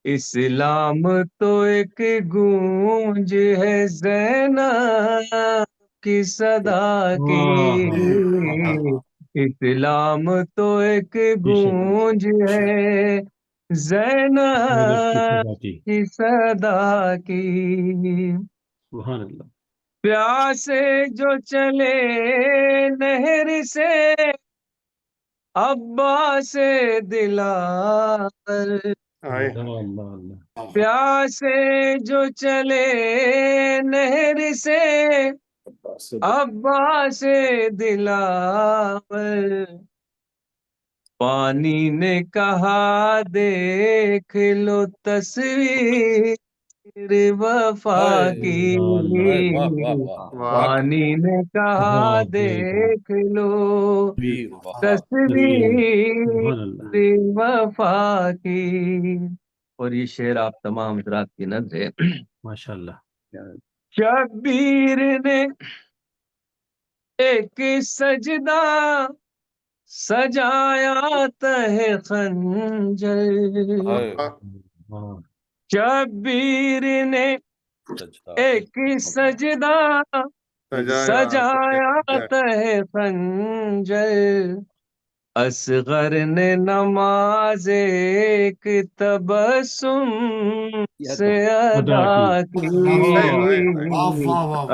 اسلام تو ایک گونج ہے زینب کی صدا کی، اسلام تو ایک گونج ہے زینب کی صدا کی۔ سبحان اللہ۔ پیاسے جو چلے نہر سے عباس دلاور، پیاسے جو چلے نہر سے عباس دلاور، پانی نے کہا دیکھ لو تصویر وفا کی، پانی نے کہا دیکھ لو تصویر وفا کی۔ اور یہ شعر آپ تمام حضرات کی نظر ہے ماشاءاللہ۔ شبیر نے ایک سجدہ سجایا تہ خنجر، شبیر نے ایک سجدہ سجایا تہ خنجر، اصغر نے نماز ایک تبسم سے ادا کی،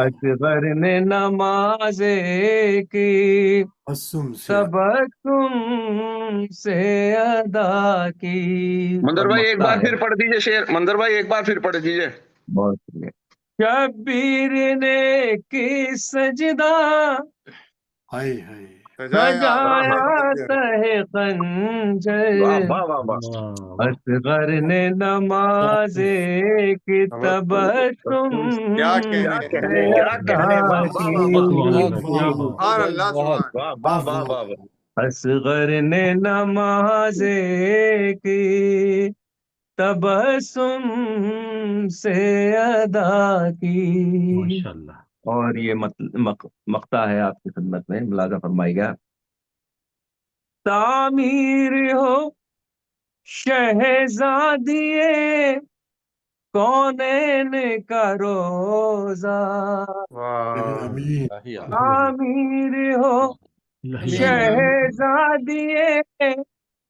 اصغر نے نماز ایک تبسم سے ادا کی۔ منظر بھائی ایک بار پھر پڑھ دیجئے شعر، منظر بھائی ایک بار پھر پڑھ دیجئے۔ بہت شکریہ۔ شبیر نے ایک سجدہ سجایا تہ خنجر، اصغر نے نماز ایک تبسم سے ادا کی، اصغر نے نماز ایک تبسم سے ادا کی۔ اور یہ مقطع ہے آپ کی خدمت میں، ملاحظہ فرمائے گا۔ تعمیر ہو شہزادیے کونین کا روزہ، تعمیر ہو شہزادیے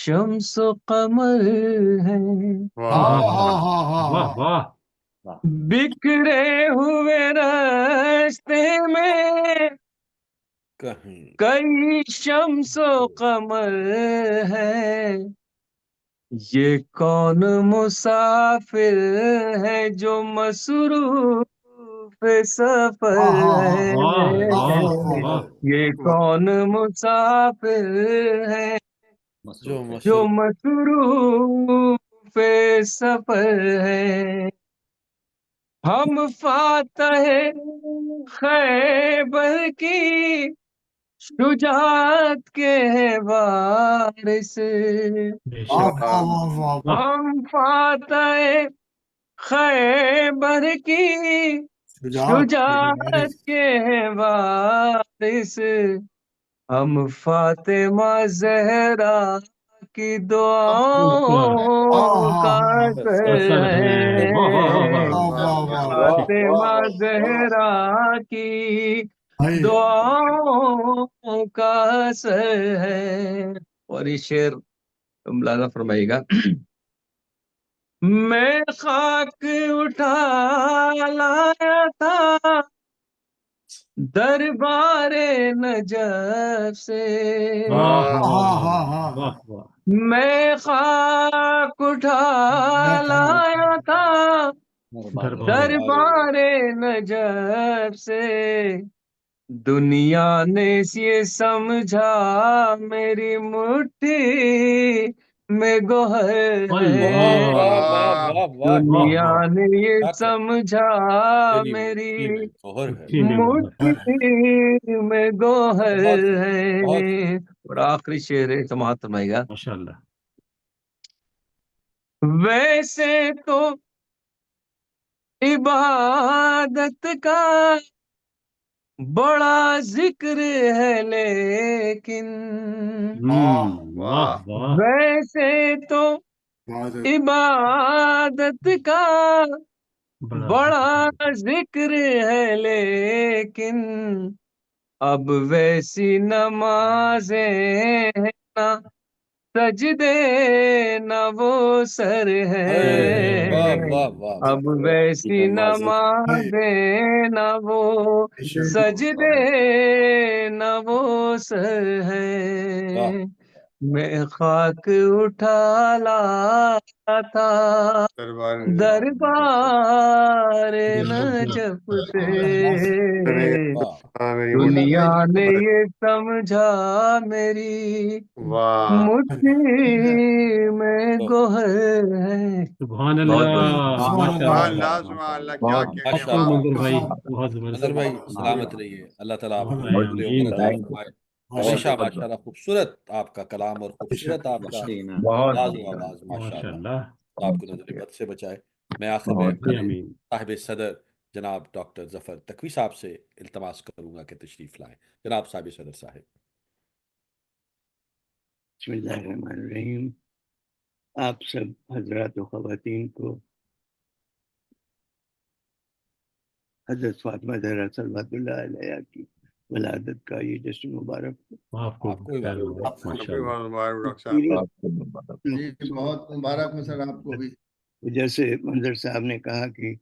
شمس و قمر ہیں، واہ واہ بکھرے ہوئے راستے میں کہیں کئی شمس و قمر ہے، یہ کون مسافر ہے جو مصروف سفر ہے، یہ کون مسافر ہے جو مصروف سفر ہے، ہم فاتح خیبر کی شجاعت کے ہیں وارث، بے شک ہم فاتح خیبر کی شجاعت کے ہیں وارث، ہم فاطمہ زہرا کی دعاؤں کا اثر ہے، فاطمہ زہرا کی دعاؤں کا اثر ہے۔ اور یہ شعر ملاحظہ فرمائیے گا، میں خاک اٹھا لایا تھا دربار نجف سے، میں خاک اٹھا لایا تھا دربار نجف سے، دنیا نے یہ سمجھا میری مٹھی میں گوہر ہے، دنیا نے یہ سمجھا میری مٹھی میں گوہر ہے۔ اور آخری شعر ہے، سماعت فرمائے گا، ماشاءاللہ، ویسے تو عبادت کا بڑا ذکر ہے لیکن، واہ واہ ویسے تو عبادت کا بڑا ذکر ہے لیکن، اب ویسی نمازیں ہیں نہ سجدے نہ وہ سر ہے، اب ویسی نمازیں نہ وہ سجدے نہ وہ سر ہے، میں خاک اٹھا لایا تھا دربار نجف سے، دنیا نے یہ سمجھا میری مٹھی میں گوہر ہے۔ سبحان اللہ، اللہ سبحان اللہ، کیا کہنے اشکر منظر بھائی، بہت زبردست، منظر بھائی سلامت رہیے، اللہ تعالیٰ آپ کو قبول و عطا فرمائے۔ ہمیشہ ماشاءاللہ خوبصورت آپ کا کلام اور خوبصورت آپ کا انداز و آواز، ماشاءاللہ آپ کو نظر بد سے بچائے۔ میں آخر میں صاحب صدر جناب ڈاکٹر ظفر تقوی صاحب سے التماس کروں گا کہ تشریف لائیں۔ جناب صاحب صدر صاحب۔ بسم اللہ الرحمن الرحیم۔ آپ سب حضرات و خواتین کو حضرت فاطمہ زہرا صلوات اللہ علیہ کی ولادت کا یہ جشن مبارک آپ کو بہت مبارک ہو سر آپ کو بھی۔ جیسے منظر صاحب نے کہا کہ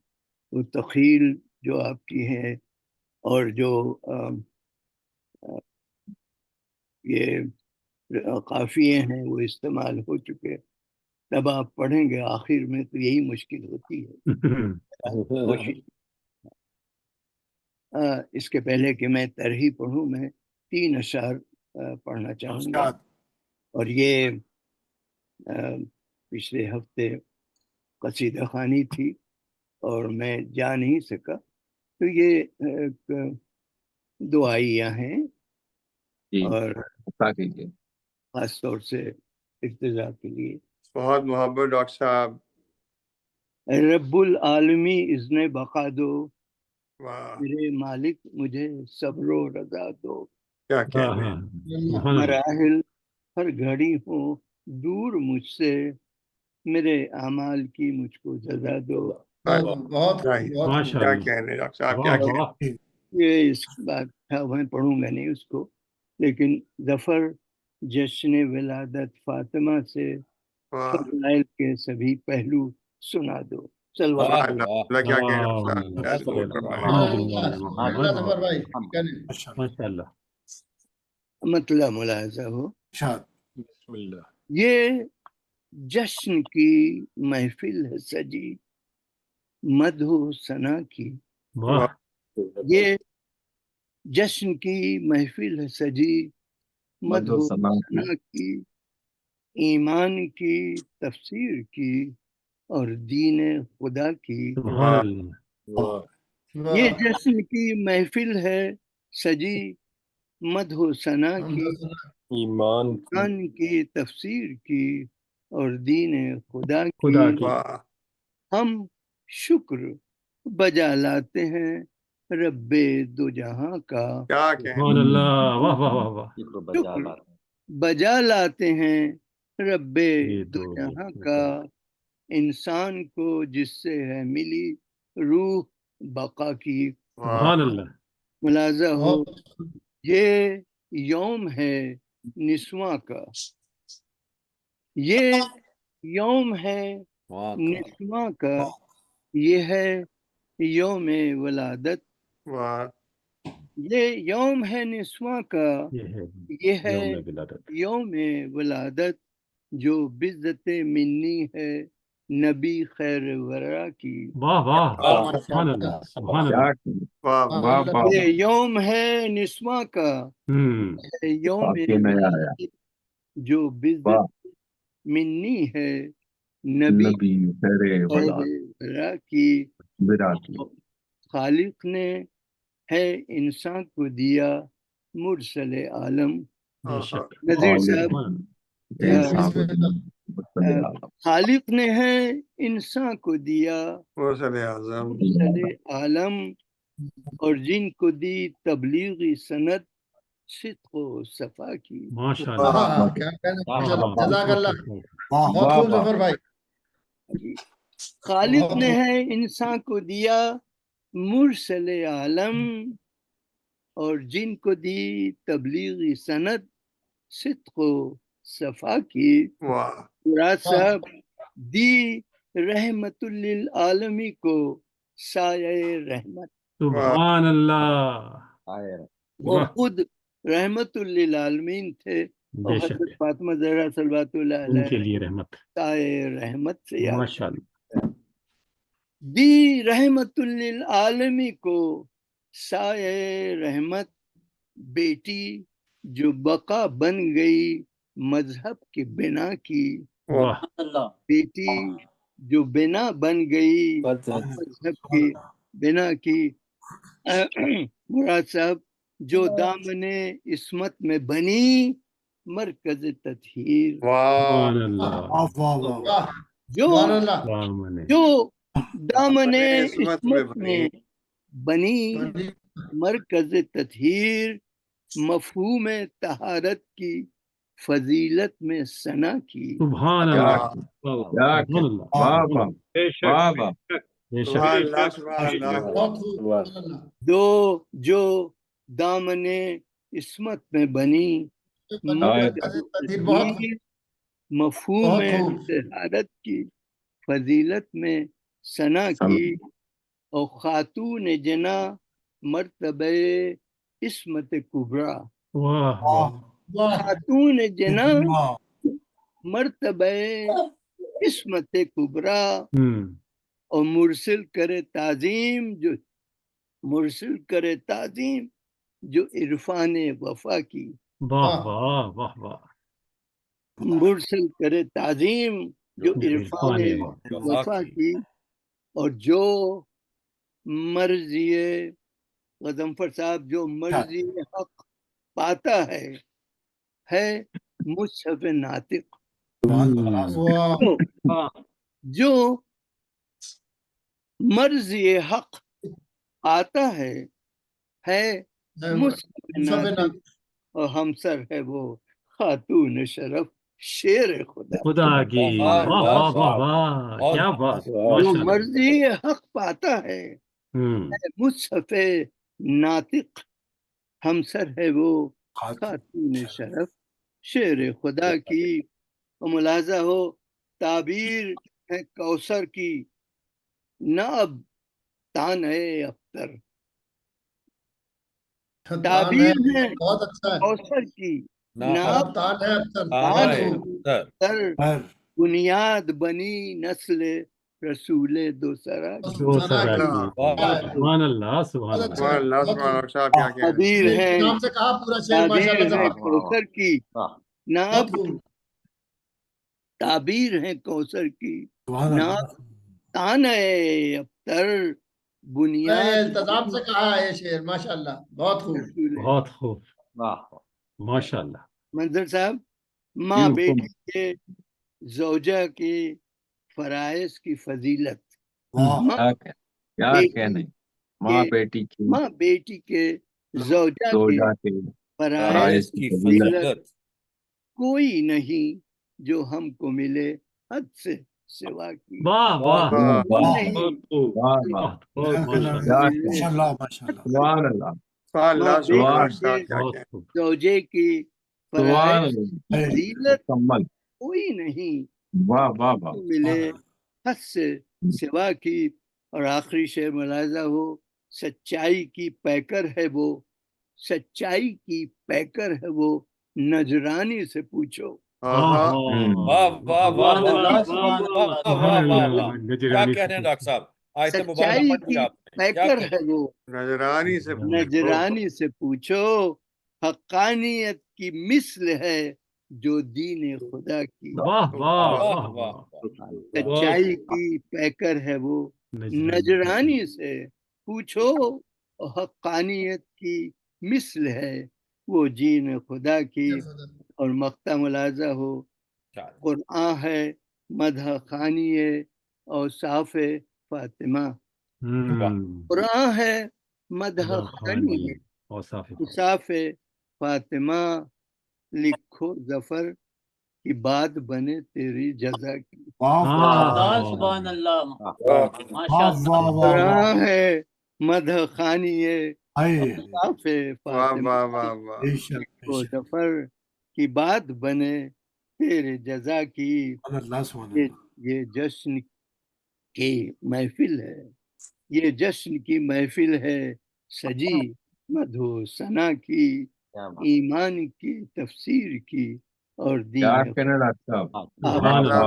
وہ تخیل جو آپ کی ہے اور جو یہ قافیے ہیں وہ استعمال ہو چکے، تب آپ پڑھیں گے آخر میں تو یہی مشکل ہوتی ہے۔ اس کے پہلے کہ میں ترہی پڑھوں، میں 3 اشعار پڑھنا چاہوں گا، اور یہ پچھلے ہفتے قصیدہ خوانی تھی اور میں جا نہیں سکا، تو یہ دعائیاں ہیں اور خاص طور سے ارتضا کے لیے۔ بہت محبت ڈاکٹر صاحب۔ رب العالمی اذن بقا دو، میرے مالک مجھے صبر و رضا دو، کیا کہنا، مراحل ہر گھڑی ہوں دور مجھ سے، میرے اعمال کی مجھ کو جزا دو۔ بہت کیا کہنے ڈاکٹر صاحب، کیا کہنے۔ یہ اس بات میں پڑھوں گا نہیں اس کو، لیکن ظفر جشن ولادت فاطمہ سے فضائل کے سبھی پہلو سنا دو. مطلب ملاحظہ ہو. یہ جشن کی محفل ہے سجی مدح و ثنا کی. یہ جشن کی محفل ہے سجی مدح و ثنا کی، ایمان کی تفسیر کی اور دین خدا کی. یہ جشن کی محفل ہے سجی مدح و ثنا کی، ایمان کی تفسیر کی اور دین خدا کی. ہم شکر بجا لاتے ہیں رب دو جہاں کا. شکر بجا لاتے ہیں رب دو جہاں کا، انسان کو جس سے ہے ملی روح بقا کی. ملاحظہ ہو، یہ یوم ہے نسواں کا، یہ یوم ہے نسواں کا، یہ ہے یوم ولادت. یہ یوم ہے نسواں کا، یہ ہے یوم ولادت، جو بزت منی ہے نبی خیر ورا کی. یہ یوم ہے نسواں کا، یوم جو بزت منی ہے نبی خیر ورا کی. خالق نے ہے انسان کو دیا مرسل عالم. نذیر صاحب، خالق نے ہے انسان کو دیا مرسل عالم، اور جن کو دی تبلیغی سند صدق و صفا کی. خالق نے ہے انسان کو دیا مرسل عالم، اور جن کو دی تبلیغی سند صدق و صفا کی. مراد صاحب دی رحمت للعالمی کو سایہ رحمت. سبحان اللہ. وہ خود رحمت للعالمین تھے، اور حضرت فاطمہ زہرا صلوات اللہ علیہ کے لیے رحمت، سایہ رحمت سے یاد. ماشاءاللہ. دی رحمت للعالمی کو سایہ رحمت، بیٹی جو بقا بن گئی مذہب کی بنا کی. بیٹی جو بنا بن گئی مذہب کی بنا کی. مراد صاحب جو دامن عصمت میں بنی مرکز تطہیر. جو دامن عصمت میں بنی مرکز تطہیر، مفہوم طہارت کی فضیلت میں ثنا کی. سبحان اللہ. دو جو دامن عصمت میں بنی مفہوم طہارت کی فضیلت میں ثنا کی، اور خاتون جنا مرتبہ عصمت کبریٰ. خاتون جنا مرتبہ عصمت کبریٰ، اور مرسل کرے تعظیم جو عرفان وفا کی. مرسل کرے تعظیم جو عرفان وفا کی. اور جو مرضی غضنفر صاحب جو مرضی حق پاتا ہے مصحف ناطق. جو مرضی حق آتا ہے مصحف ناطق، اور ہمسر ہے وہ خاتون شرف شیر خدا کی. کیا بات. جو مرضی حق پاتا ہے مصحف ناطق، ہمسر ہے وہ خاتون شرف شعر خدا کی، اور ملاحظہ ہو تعبیر ہے کوثر کی، نہ اب تان ہے ابتر، تعبیر ہے بہت اچھا ہے، کوثر کی، نہ اب تان ہے ابتر، تان بہت ہے خوب، ابتر، بنیاد بنی نسل رسول دوسرا کی، دوسرا کی، سبحان اللہ سبحان اللہ، تعبیر ہے، نام سے کہا پورا شعر تعبیر ماشاءاللہ ہے سے، کوثر کی، نہ اب بہت خوب، تعبیر ہے کوثر کی، سبحان نہ اللہ، اب تان ہے ابتر، بنیاد التزام سے کہا ہے یہ شعر ماشاءاللہ، بہت خوب، رسول۔ بہت خوب، ماشاء اللہ، منظر صاحب، ماں بیٹی کے زوجہ کے فرائض کی فضیلت، ماں کیا کہنے، ماں بیٹی کی ماں بیٹی کے زوجہ کے زوجہ کے فرائض فرائض کی کی فضیلت فضیلت، کوئی نہیں جو ہم کو ملے حد سے سوا کی، واہ واہ، کوئی واہ، نہیں بہت خوب، واہ جو واہ، بہت بہت ہم کو ماشاء اللہ، ملے ماشاء اللہ ماشاء اللہ، سبحان اللہ، ماں سبحان بیٹی کے بہت خوب، زوجے کی سبحان فرائض اللہ، کی فضیلت مکمل، کوئی نہیں واہ واہ واہ، کو ملے حد سے سوا کی، اور آخری شعر ملاحظہ ہو، سچائی کی پیکر ہے وہ، سچائی کی پیکر ہے وہ، نجرانی سے پوچھو، واہ واہ واہ واہ واہ سبحان واہ واہ اللہ، واہ، کیا گجرانی کہہ سے رہے ہیں ڈاکٹر صاحب، آیت مبارکہ سچائی پڑھ کی دیا آپ نے، کیا پیکر کہہ ہے وہ، نجرانی سے نجرانی سے پوچھو، حقانیت کی مثل ہے جو دین خدا کی، واہ واہ واہ واہ واہ واہ، سچائی کی پیکر ہے وہ، نجرانی سے پوچھو، اور حقانیت کی مثل ہے وہ دین خدا کی، اور مقطع ملاحظہ ہو، قرآن ہے مدح خانی اور صاف فاطمہ، قرآن ہے مدح خانی صاف فاطمہ، لکھو ظفر کی بات بنے تیری جزا کی، سبحان اللہ، ماشاء اللہ، قرآن ہے مدح خانی صاف فاطمہ، لکھو ظفر کی بات بنے تیرے جزا کی، یہ جشن کی محفل ہے، یہ جشن کی محفل ہے سجی مدھو ثنا کی، ایمان کی تفسیر کی، اور کیا دین کہنا ڈاکٹر صاحب، سبحان اللہ،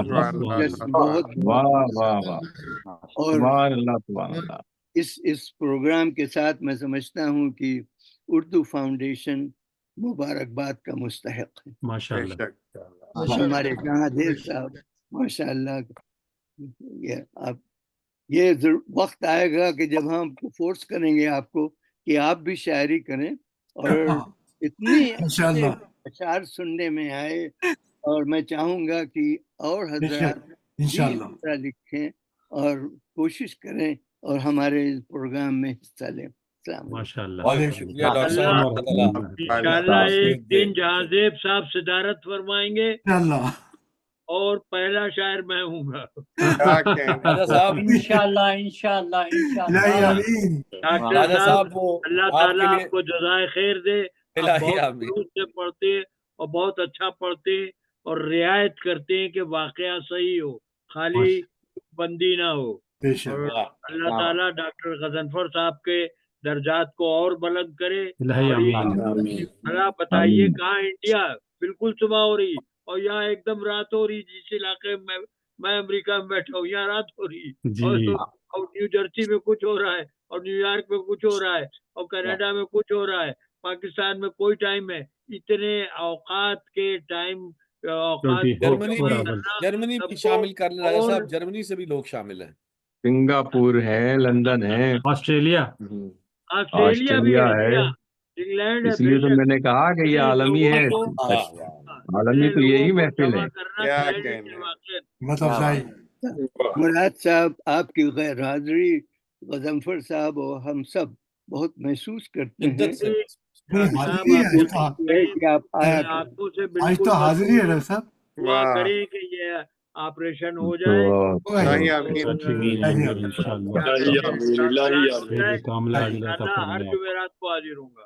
بہت واہ واہ واہ، اور سبحان اللہ سبحان اللہ، اس پروگرام کے ساتھ میں سمجھتا ہوں کہ اردو فاؤنڈیشن مبارکباد کا مستحق ہے، ماشاء اللہ، ہمارے جہاں دیر صاحب ماشاء اللہ، یہ وقت آئے گا کہ جب ہم فورس کریں گے آپ کو کہ آپ بھی شاعری کریں، اور اتنی اچھے اشعار سننے میں آئے، اور میں چاہوں گا کہ اور حضرات بھی اس طرح لکھیں اور کوشش کریں اور ہمارے اس پروگرام میں حصہ لیں۔ السلام علیکم۔ ماشاء اللہ، بہت شکریہ ڈاکٹر صاحب، انشاءاللہ ایک دن جہاں زیب صاحب صدارت فرمائیں گے اور پہلا شاعر میں ہوں گا، راجہ صاحب، انشاءاللہ انشاءاللہ انشاءاللہ، ڈاکٹر صاحب اللہ تعالیٰ آپ کو جزائے خیر دے، آپ بہت خلوص سے پڑھتے اور بہت اچھا پڑھتے اور رعایت کرتے ہیں کہ واقعہ صحیح ہو، خالی بندی نہ ہو، اور اللہ تعالیٰ ڈاکٹر غضنفر صاحب کے درجات کو اور بلند کرے، اللہ بتائیے کہاں انڈیا بالکل صبح ہو رہی اور یہاں ایک دم رات ہو رہی، جس علاقے میں میں امریکہ میں بیٹھا ہوں یہاں رات ہو رہی، اور نیو جرسی میں کچھ ہو رہا ہے، اور نیو یارک میں کچھ ہو رہا ہے، اور کینیڈا میں کچھ ہو رہا ہے، پاکستان میں کوئی ٹائم ہے، اتنے اوقات کے ٹائم جرمنی بھی شامل کر لیں راجہ صاحب، جرمنی سے بھی لوگ شامل ہیں، سنگاپور ہے، لندن ہے، آسٹریلیا بھی ہے، انگلینڈ ہے، اس لیے تو میں نے کہا کہ یہ عالمی ہے، عالمی تو یہی محفل ہے۔ مراد صاحب، آپ کی غیر حاضری غضنفر صاحب اور ہم سب بہت محسوس کرتے ہیں کہ آپ آنکھوں سے بالکل دعا کریں کہ یہ آپریشن ہو جائے، ہر جمعرات کو حاضر ہوں گا۔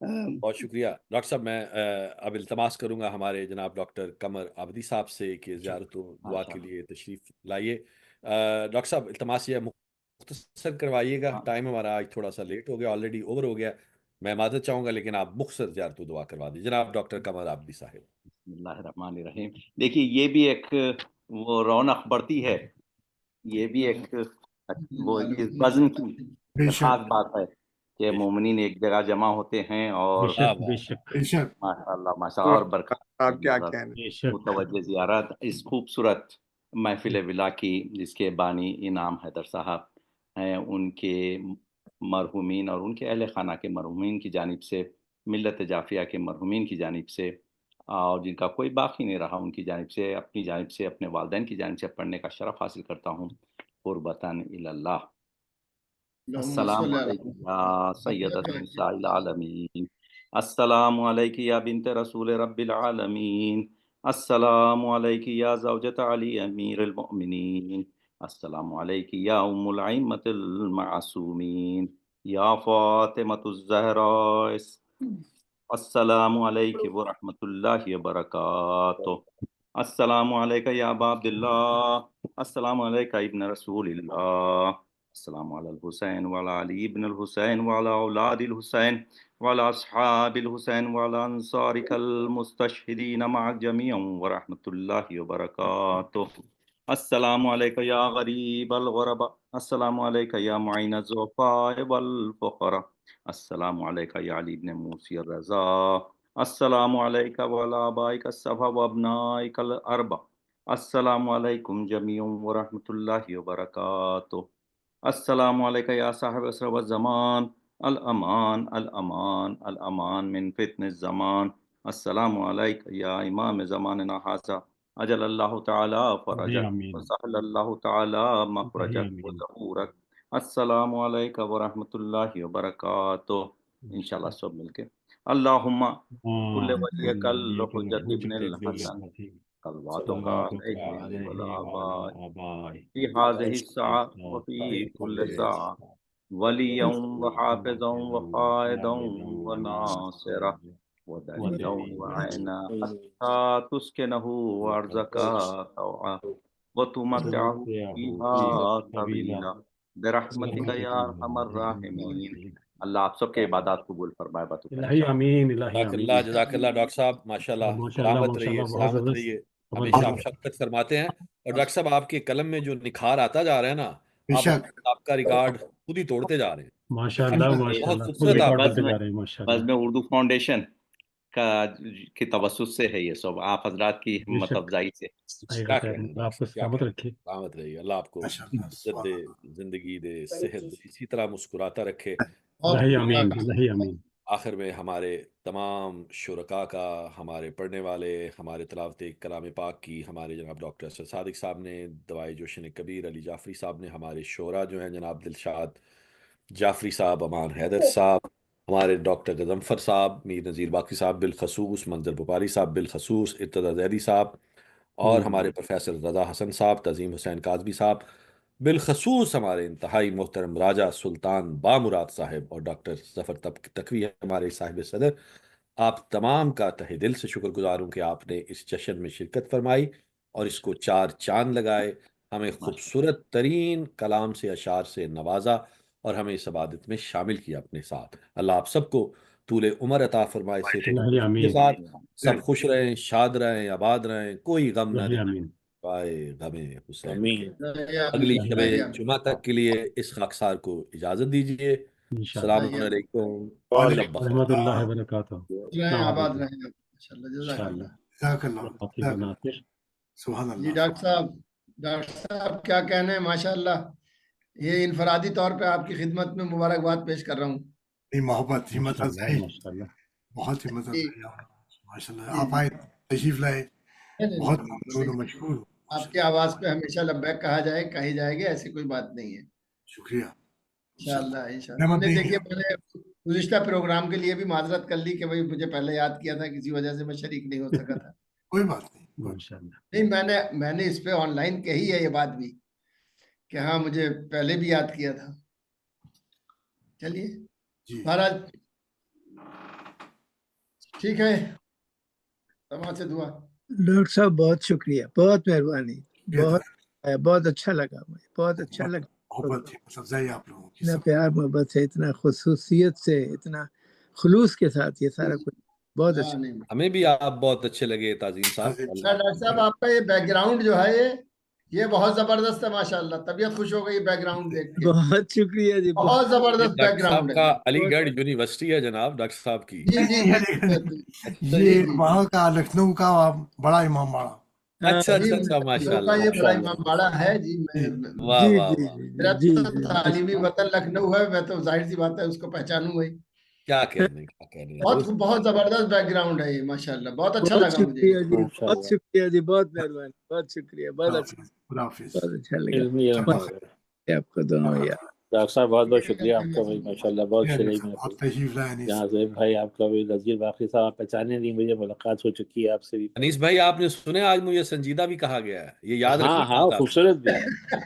بہت شکریہ ڈاکٹر صاحب. میں اب التماس کروں گا ہمارے جناب ڈاکٹر قمر عابدی صاحب سے کہ زیارت و دعا کے لیے تشریف لائیے. ڈاکٹر صاحب التماس یہ مختصر کروائیے گا، ٹائم ہمارا آج تھوڑا سا لیٹ ہو گیا، آلریڈی اوور ہو گیا. میں معذرت چاہوں گا لیکن آپ مختصر زیارت و دعا کروا دیجیے جناب ڈاکٹر قمر عابدی صاحب. بسم اللہ الرحمن الرحیم. دیکھیے یہ بھی ایک وہ رونق بڑھتی ہے، یہ بھی ایک وہ اس بزم کی خاص بات ہے کہ مومنین ایک جگہ جمع ہوتے ہیں اور ماشاء اللہ ماشاء اللہ اور برکات متوجہ زیارت اس خوبصورت محفل ولا کی جس کے بانی انعام حیدر صاحب ہیں، ان کے مرحومین اور ان کے اہل خانہ کے مرحومین کی جانب سے، ملت جعفریہ کے مرحومین کی جانب سے، اور جن کا کوئی باقی نہیں رہا ان کی جانب سے، اپنی جانب سے، اپنے والدین کی جانب سے پڑھنے کا شرف حاصل کرتا ہوں. قربتاً الی اللہ. السلام علیکم یا سیدۃ نساء العالمین، السلام علیک یا بنت رسول رب العالمین، السلام علیک یا زوجۃ علی امیر المؤمنین، السلام علیک یا ام الائمۃ المعصومین، یا فاطمۃ الزہراء، السلام علیکم ورحمۃ اللہ وبرکاتہ، السلام علیکم یا ابا عبداللہ، السلام علیکم ابن رسول اللہ، السلام علی الحسین وعلی علی ابن الحسین وعلی اولاد الحسین وعلی اصحاب الحسین وعلی انصارک المستشہدین معک جمیعا ورحمۃ اللہ وبرکاتہ. السلام علیکم یا غریب الغرباء، السلام علیکم یا معین الضعفاء والفقراء، السلام علیکم یا علی ابن موسی الرضا، السلام علیکم وعلی آبائک السبع وابنائک الاربع، السلام علیکم جمیعا ورحمۃ اللہ وبرکاتہ. السلام علیکم یا صاحب عصر والزمان، الامان الامان الامان من فتن الزمان، السلام علیکم یا امام زماننا ھذا، اجل اللہ تعالی فرجک وسهل اللہ تعالی مخرجک وظہورک. السلام علیکم ورحمۃ اللہ وبرکاتہ. انشاءاللہ سب مل کے اللہم کل ولیک الحجت ابن الحسن قلواتک علیہ والآباء فی هذه الساعة وفی کل ساعة ولیا وحافظا وقائدا وناصرا ودليلا وعينا حتى تسكنه أرضك طوعا وتمتعه فيها طويلا برحمتك يا أرحم الراحمين. اللہ آپ سب کے عبادات قبول فرمائے. الہی آمین. اللہ جزاک اللہ ڈاکٹر صاحب، ماشاءاللہ سلامت رہیے، سلامت رہیے، ہمیشہ آپ شفقت فرماتے ہیں. اور ڈاکٹر صاحب آپ کے قلم میں جو نکھار آتا جا رہا ہے نا، آپ کا ریکارڈ خود ہی توڑتے جا رہے ہیں. بزم اردو فاؤنڈیشن کی توسط سے ہے یہ سب، آپ حضرات کی ہمت افزائی سے. سلامت رہیے، اللہ آپ کو عزت دے، زندگی دے، صحت دے، اسی طرح مسکراتا رکھے. آخر میں ہمارے تمام شرکاء کا، ہمارے پڑھنے والے، ہمارے تلاوت کلام پاک کی، ہمارے جناب ڈاکٹر اسد صادق صاحب نے، دوائی جوشن کبیر علی جعفری صاحب نے، ہمارے شعراء جو ہیں جناب دلشاد جعفری صاحب، امان حیدر صاحب، ہمارے ڈاکٹر غضنفر صاحب، میر نذیر باقی صاحب بالخصوص، منظر بپاری صاحب بالخصوص، ارتضیٰ زیدی صاحب، اور ہمارے پروفیسر رضا حسن صاحب، تعظیم حسین کاظمی صاحب بالخصوص، ہمارے انتہائی محترم راجہ سلطان بامراد صاحب، اور ڈاکٹر ظفر تقوی ہمارے صاحب صدر. آپ تمام کا تہ دل سے شکر گزار ہوں کہ آپ نے اس جشن میں شرکت فرمائی اور اس کو 4 چاند لگائے، ہمیں خوبصورت ترین کلام سے، اشعار سے نوازا اور ہمیں اس عبادت میں شامل کیا اپنے ساتھ. اللہ آپ سب کو طول عمر عطا فرمائے، کے ساتھ سب خوش رہیں، شاد رہیں، آباد رہیں، کوئی غم نہ دیں غم حسین. اگلی شب جمعہ تک کے لیے اس خاکسار کو اجازت دیجیے. السلام علیکم ورحمۃ اللہ وبرکاتہ. جی ڈاکٹر صاحب کیا کہنے ہیں، ماشاء اللہ. یہ انفرادی طور پہ آپ کی خدمت میں مبارکباد پیش کر رہا ہوں. محبت، ہمت افزائی، بہت ہمت افزائی ماشاء اللہ. آپ آئے، تشریف لائے، بہت ممنون و مشکور. آپ کی آواز پہ ہمیشہ لبیک کہا جائے، کہی جائے گی، ایسی کوئی بات نہیں ہے. شکریہ. انشاءاللہ. دیکھیے میں نے گزشتہ پروگرام کے لیے بھی معذرت کر لی کہ بھائی مجھے پہلے یاد کیا تھا، کسی وجہ سے میں شریک نہیں ہو سکا تھا. کوئی بات نہیں. نہیں، میں نے اس پہ آن لائن کہی ہے یہ بات بھی کہ ہاں مجھے پہلے بھی یاد کیا تھا. چلیے مہاراج ٹھیک ہے سماج سے دعا. ڈاکٹر صاحب بہت شکریہ, بہت مہربانی, بہت اچھا لگا, مجھے بہت اچھا لگا. آپ لوگوں کی اتنا پیار محبت سے, اتنا خصوصیت سے, اتنا خلوص کے ساتھ یہ سارا کچھ بہت اچھا. ہمیں بھی آپ بہت اچھے لگے تعظیم صاحب. ڈاکٹر صاحب آپ کا یہ بیک گراؤنڈ جو ہے یہ بہت زبردست ہے ماشاءاللہ, طبیعت خوش ہو گئی بیک گراؤنڈ دیکھ کے. بہت شکریہ جی, بہت زبردست بیک گراؤنڈ ہے. کا علی گڑھ یونیورسٹی ہے جناب ڈاکٹر صاحب کی. یہ وہاں کا لکھنؤ کا بڑا امام باڑہ. اچھا اچھا ماشاء اللہ. یہ بڑا امام باڑہ ہے جی. واہ واہ واہ, تعلیمی وطن لکھنؤ ہے, میں تو ظاہر سی بات ہے اس کو پہچانوں گئی. کیا کہنے, کیا کہنے. بہت زبردست بیک گراؤنڈ ہے یہ ماشاءاللہ, بہت اچھا لگا مجھے. بہت شکریہ جی, بہت مہربانی, بہت شکریہ, بہت اچھا, بہت اچھا لگا آپ کو دونوں. یار ڈاکٹر صاحب بہت بہت شکریہ آپ کا بھائی, ماشاءاللہ بہت صحیح. جہاں سے بھائی آپ کا بھی نذیر باقی صاحب آپ پہچانے نہیں, مجھے ملاقات ہو چکی ہے آپ سے بھی. انیس بھائی آپ نے سنے آج مجھے سنجیدہ بھی کہا گیا ہے, یہ یاد رکھیں. ہاں خوبصورت بھی.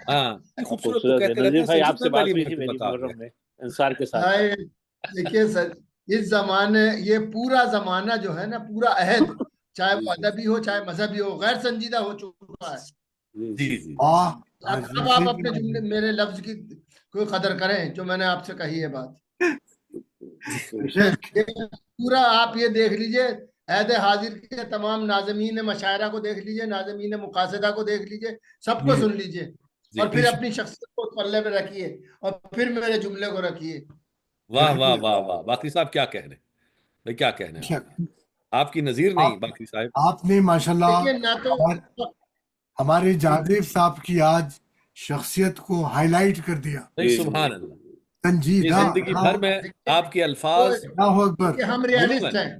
ہاں خوبصورت. نذیر بھائی آپ سے بات ہوئی تھی میری محرم میں انصار کے ساتھ. دیکھیے سر, اس زمانے یہ پورا زمانہ جو ہے نا, پورا عہد, چاہے وہ ادبی ہو چاہے مذہبی ہو, غیر سنجیدہ ہو چکا ہے. جی جی. اب آپ اپنے جملے میرے لفظ کی کوئی قدر کریں جو میں نے آپ سے کہی ہے بات. پورا آپ یہ دیکھ لیجئے, عہد حاضر کے تمام ناظمین مشاعرہ کو دیکھ لیجئے, ناظمین مقاصدہ کو دیکھ لیجئے, سب کو سن لیجئے, اور پھر اپنی شخصیت کو پلے میں رکھیے, اور پھر میرے جملے کو رکھیے. واہ واہ واہ واہ, باقی صاحب کیا کہہ رہے ہیں, کیا کہنے ہیں آپ کی نظیر نہیں باقی صاحب. آپ نے ماشاءاللہ ہمارے جاذب صاحب کی آج شخصیت کو ہائی لائٹ کر دیا. سبحان اللہ. سنجیدہ زندگی بھر میں آپ کے الفاظ. ہم ریالسٹ ہیں,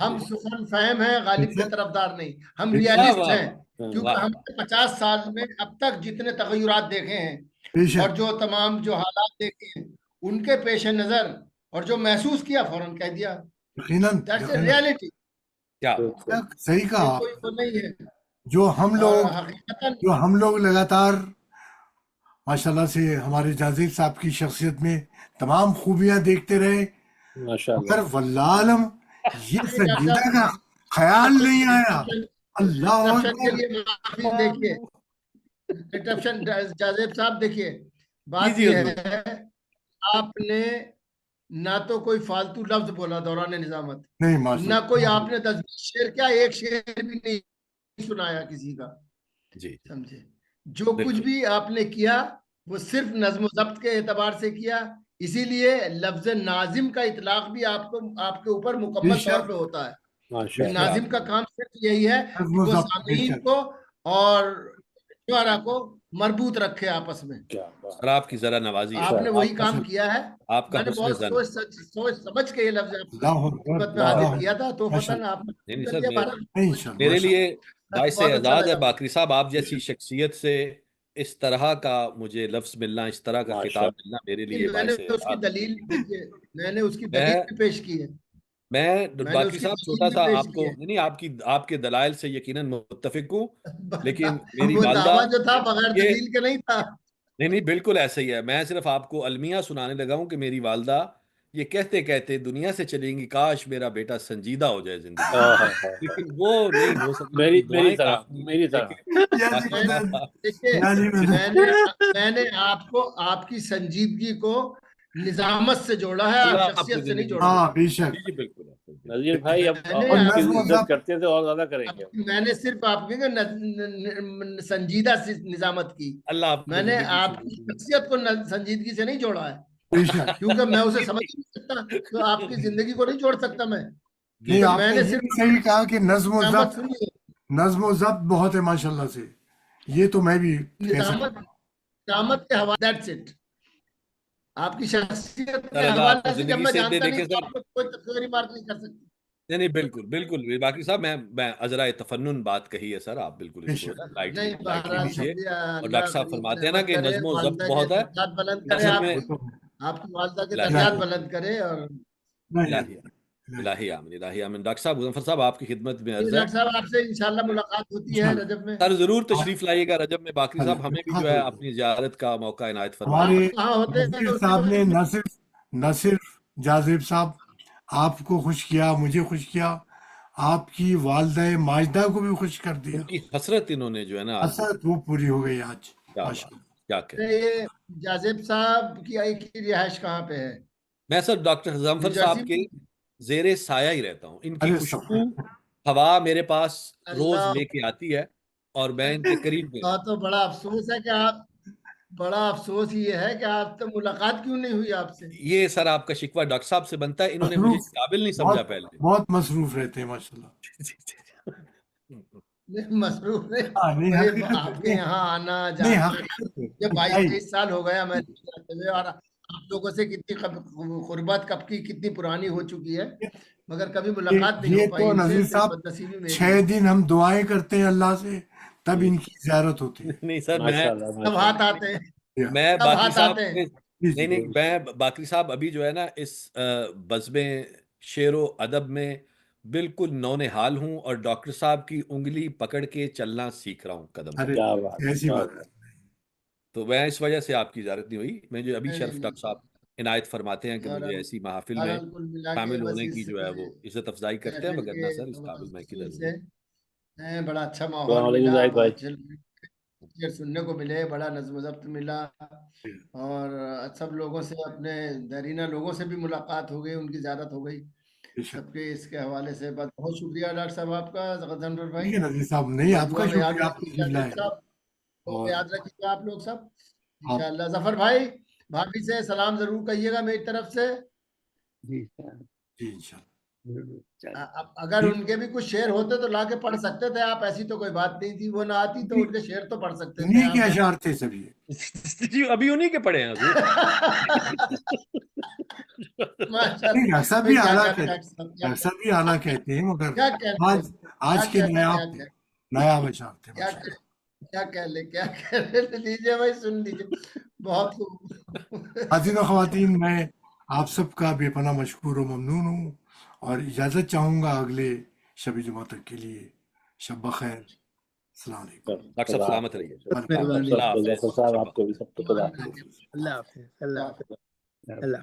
ہم سخن فہم ہیں, غالب کے طرفدار نہیں, ہم ریالسٹ ہیں. کیونکہ ہم نے 50 سال میں اب تک جتنے تغیرات دیکھے ہیں اور جو تمام جو حالات دیکھے ہیں ان کے پیش نظر, اور جو محسوس کیا فوراً کہہ دیا. ریالٹی کیا صحیح کہا. کوئی نہیں ہے. جو ہم لوگ لگاتار ماشاءاللہ سے ہمارے جاذب صاحب کی شخصیت میں تمام خوبیاں دیکھتے رہے, مگر واللہ عالم یہ سنجیدہ کا خیال نہیں آیا. اللہ دیکھیے جاذب صاحب, دیکھیے بات یہ ہے, آپ نے نہ تو کوئی فالتو لفظ بولا دوران نظامت, نہ کوئی آپ نے 10 شعر, کیا ایک شعر بھی نہیں سنایا کسی کا. جی سمجھے, جو کچھ بھی آپ نے کیا وہ صرف نظم و ضبط کے اعتبار سے کیا. اسی لیے لفظ ناظم کا اطلاق بھی آپ کے اوپر مکمل طور پہ ہوتا ہے. ناظم کا کام صرف یہی ہے کہ وہ سامعین کو اور شعراء کو مربوط رکھے آپس میں. اور آپ کی ذرا نوازی, آپ نے وہی کام کیا ہے. آپ کا بہت سوچ سمجھ کے یہ لفظ خدمت میں حاضر کیا تھا, تو فتن آپ میرے لیے باعث اعزاز ہے باقی صاحب, آپ جیسی شخصیت سے اس طرح کا مجھے لفظ ملنا, اس طرح کا خطاب ملنا میرے لیے باعث ہے. میں نے اس کی دلیل پیش کی ہے. میں باقی صاحب چھوٹا سا آپ کو نہیں, آپ کے دلائل سے یقیناً متفق ہوں, لیکن میری والدہ جو تھا بغیر دلیل کے نہیں تھا. نہیں بالکل ایسا ہی ہے. میں صرف آپ کو المیہ سنانے لگا ہوں کہ میری والدہ یہ کہتے کہتے دنیا سے چلیں گی, کاش میرا بیٹا سنجیدہ ہو جائے زندگی, لیکن وہ نہیں ہو سکتا. میری طرح میں نے آپ کی سنجیدگی کو نظامت سے جوڑا ہے, شخصیت سے نہیں جوڑا. نذیر بھائی اب عزت کرتے تھے اور زیادہ کریں گے. میں نے صرف آپ کی سنجیدہ نظامت کی, میں نے آپ کی شخصیت کو سنجیدگی سے نہیں جوڑا ہے, کیونکہ میں اسے سمجھ نہیں سکتا, تو آپ کی زندگی کو نہیں جوڑ سکتا میں. میں نے صرف صحیح کہا کہ نظم و ضبط بہت ہے ماشاءاللہ سے, یہ تو میں بھی نظامت کے حوالے سے آپ کی شخصیت کے حوالے سے جب میں جانتا نہیں تو آپ کو کوئی تصویری مارک نہیں کر سکتی. نہیں بالکل بالکل باقی صاحب, میں عذرائے تفنن بات کہی ہے سر, آپ بالکل اس کو لائٹ لیجیے. اور ڈاکٹر صاحب فرماتے ہیں نا کہ نظم و ضبط بہت ہے, آپ کی والدہ کے درجات بلند کرے. اور الہی آمین, الہی آمین. ڈاکٹر صاحب مظفر صاحب آپ کی خدمت میں عرض ہے, ڈاکٹر صاحب آپ سے انشاءاللہ ملاقات ہوتی ہے رجب میں. سر ضرور تشریف لائیے گا رجب میں. باقی صاحب ہمیں بھی جو ہے اپنی زیارت کا موقع عنایت فرمائیں. ہمارے صاحب نے نہ صرف جاذب صاحب آپ کو خوش کیا, مجھے خوش کیا, آپ کی والدہ ماجدہ کو بھی خوش کر دیا. ان کی حسرت انہوں نے جو ہے نا آج حسرت وہ پوری ہو گئی آج. کیا بات، کیا کہہ یہ جاذب صاحب کی رہائش کہاں پہ ہے؟ میں سر ڈاکٹر ظفر صاحب کے زیر سایہ ہی رہتا ہوں. ان کی خوشبو ہوا میرے پاس روز لے کے آتی ہے اور میں ان کے قریب تو بڑا افسوس ہے کہ بڑا افسوس یہ ہے کہ آپ تو ملاقات کیوں نہیں ہوئی آپ سے؟ یہ سر آپ کا شکوہ ڈاکٹر صاحب سے بنتا ہے، انہوں نے مجھے قابل نہیں سمجھا پہلے. بہت مصروف رہتے ہیں ماشاءاللہ. مصروف نہیں، آپ کے یہاں آنا جانا. 22-23 سال ہو گیا میں اور آپ لوگوں سے کتنی قربت کب کی کتنی پرانی ہو چکی ہے، مگر کبھی ملاقات نہیں ہو پائی. یہ تو نذیر صاحب 6 دن ہم دعائیں کرتے ہیں اللہ سے تب ان کی زیارت ہوتی ہے. نہیں سر سب ہاتھ آتے ہیں، میں سب باقی ہاتھ صاحب آتے ہیں. نہیں میں باقی صاحب ابھی جو ہے نا اس بزم شعر و ادب میں بالکل نونحال ہوں اور ڈاکٹر صاحب کی انگلی پکڑ کے چلنا سیکھ رہا ہوں قدم. ایسی بات ہے. تو میں اس وجہ سے آپ کی اجازت نہیں ہوئی. میں جو ابھی شرف ڈاکٹر صاحب عنایت فرماتے ہیں کہ مجھے ایسی محافل میں شامل ہونے کی جو ہے وہ عزت افزائی کرتے ہیں، مگر نہ سر اس قابل میں کدھر ہوں. بڑا اچھا ماحول ملا، سننے کو ملے، بڑا نظم و ضبط ملا اور سب لوگوں سے اپنے دیرینہ لوگوں سے بھی ملاقات ہو گئی، ان کی زیارت ہو گئی سب کے. اس کے حوالے سے بہت شکریہ ڈاکٹر صاحب آپ کا، ظفر بھائی. نذیر صاحب نہیں، آپ کا شکریہ. یاد رکھیے گا آپ لوگ سب انشاءاللہ. ظفر بھائی بھابھی سے سلام ضرور کہیے گا میری طرف سے. جی انشاءاللہ. اگر ان کے بھی کچھ شعر ہوتے تو لا کے پڑھ سکتے تھے آپ، ایسی تو کوئی بات نہیں تھی. وہ نہ آتی تو ان کے شعر تو پڑھ سکتے تھے. انہی کے اشعار تھے سبھی. ابھی انہی کے پڑھے ہیں اکثر بھی اعلیٰ کہتے ہیں، مگر آج کے نایاب اشعار تھے. کیا کہہ لے لیجیے بھائی، سن لیجیے. بہت حاضرین و خواتین، میں آپ سب کا بے پناہ مشکور و ممنون ہوں اور اجازت چاہوں گا اگلے شب جمعہ تک کے لیے. شب بخیر. السلام علیکم. ڈاکٹر صاحب سلامت رہیے. صاحب آپ کو بھی سب کو خدا حافظ. اللہ حافظ. اللہ حافظ. اللہ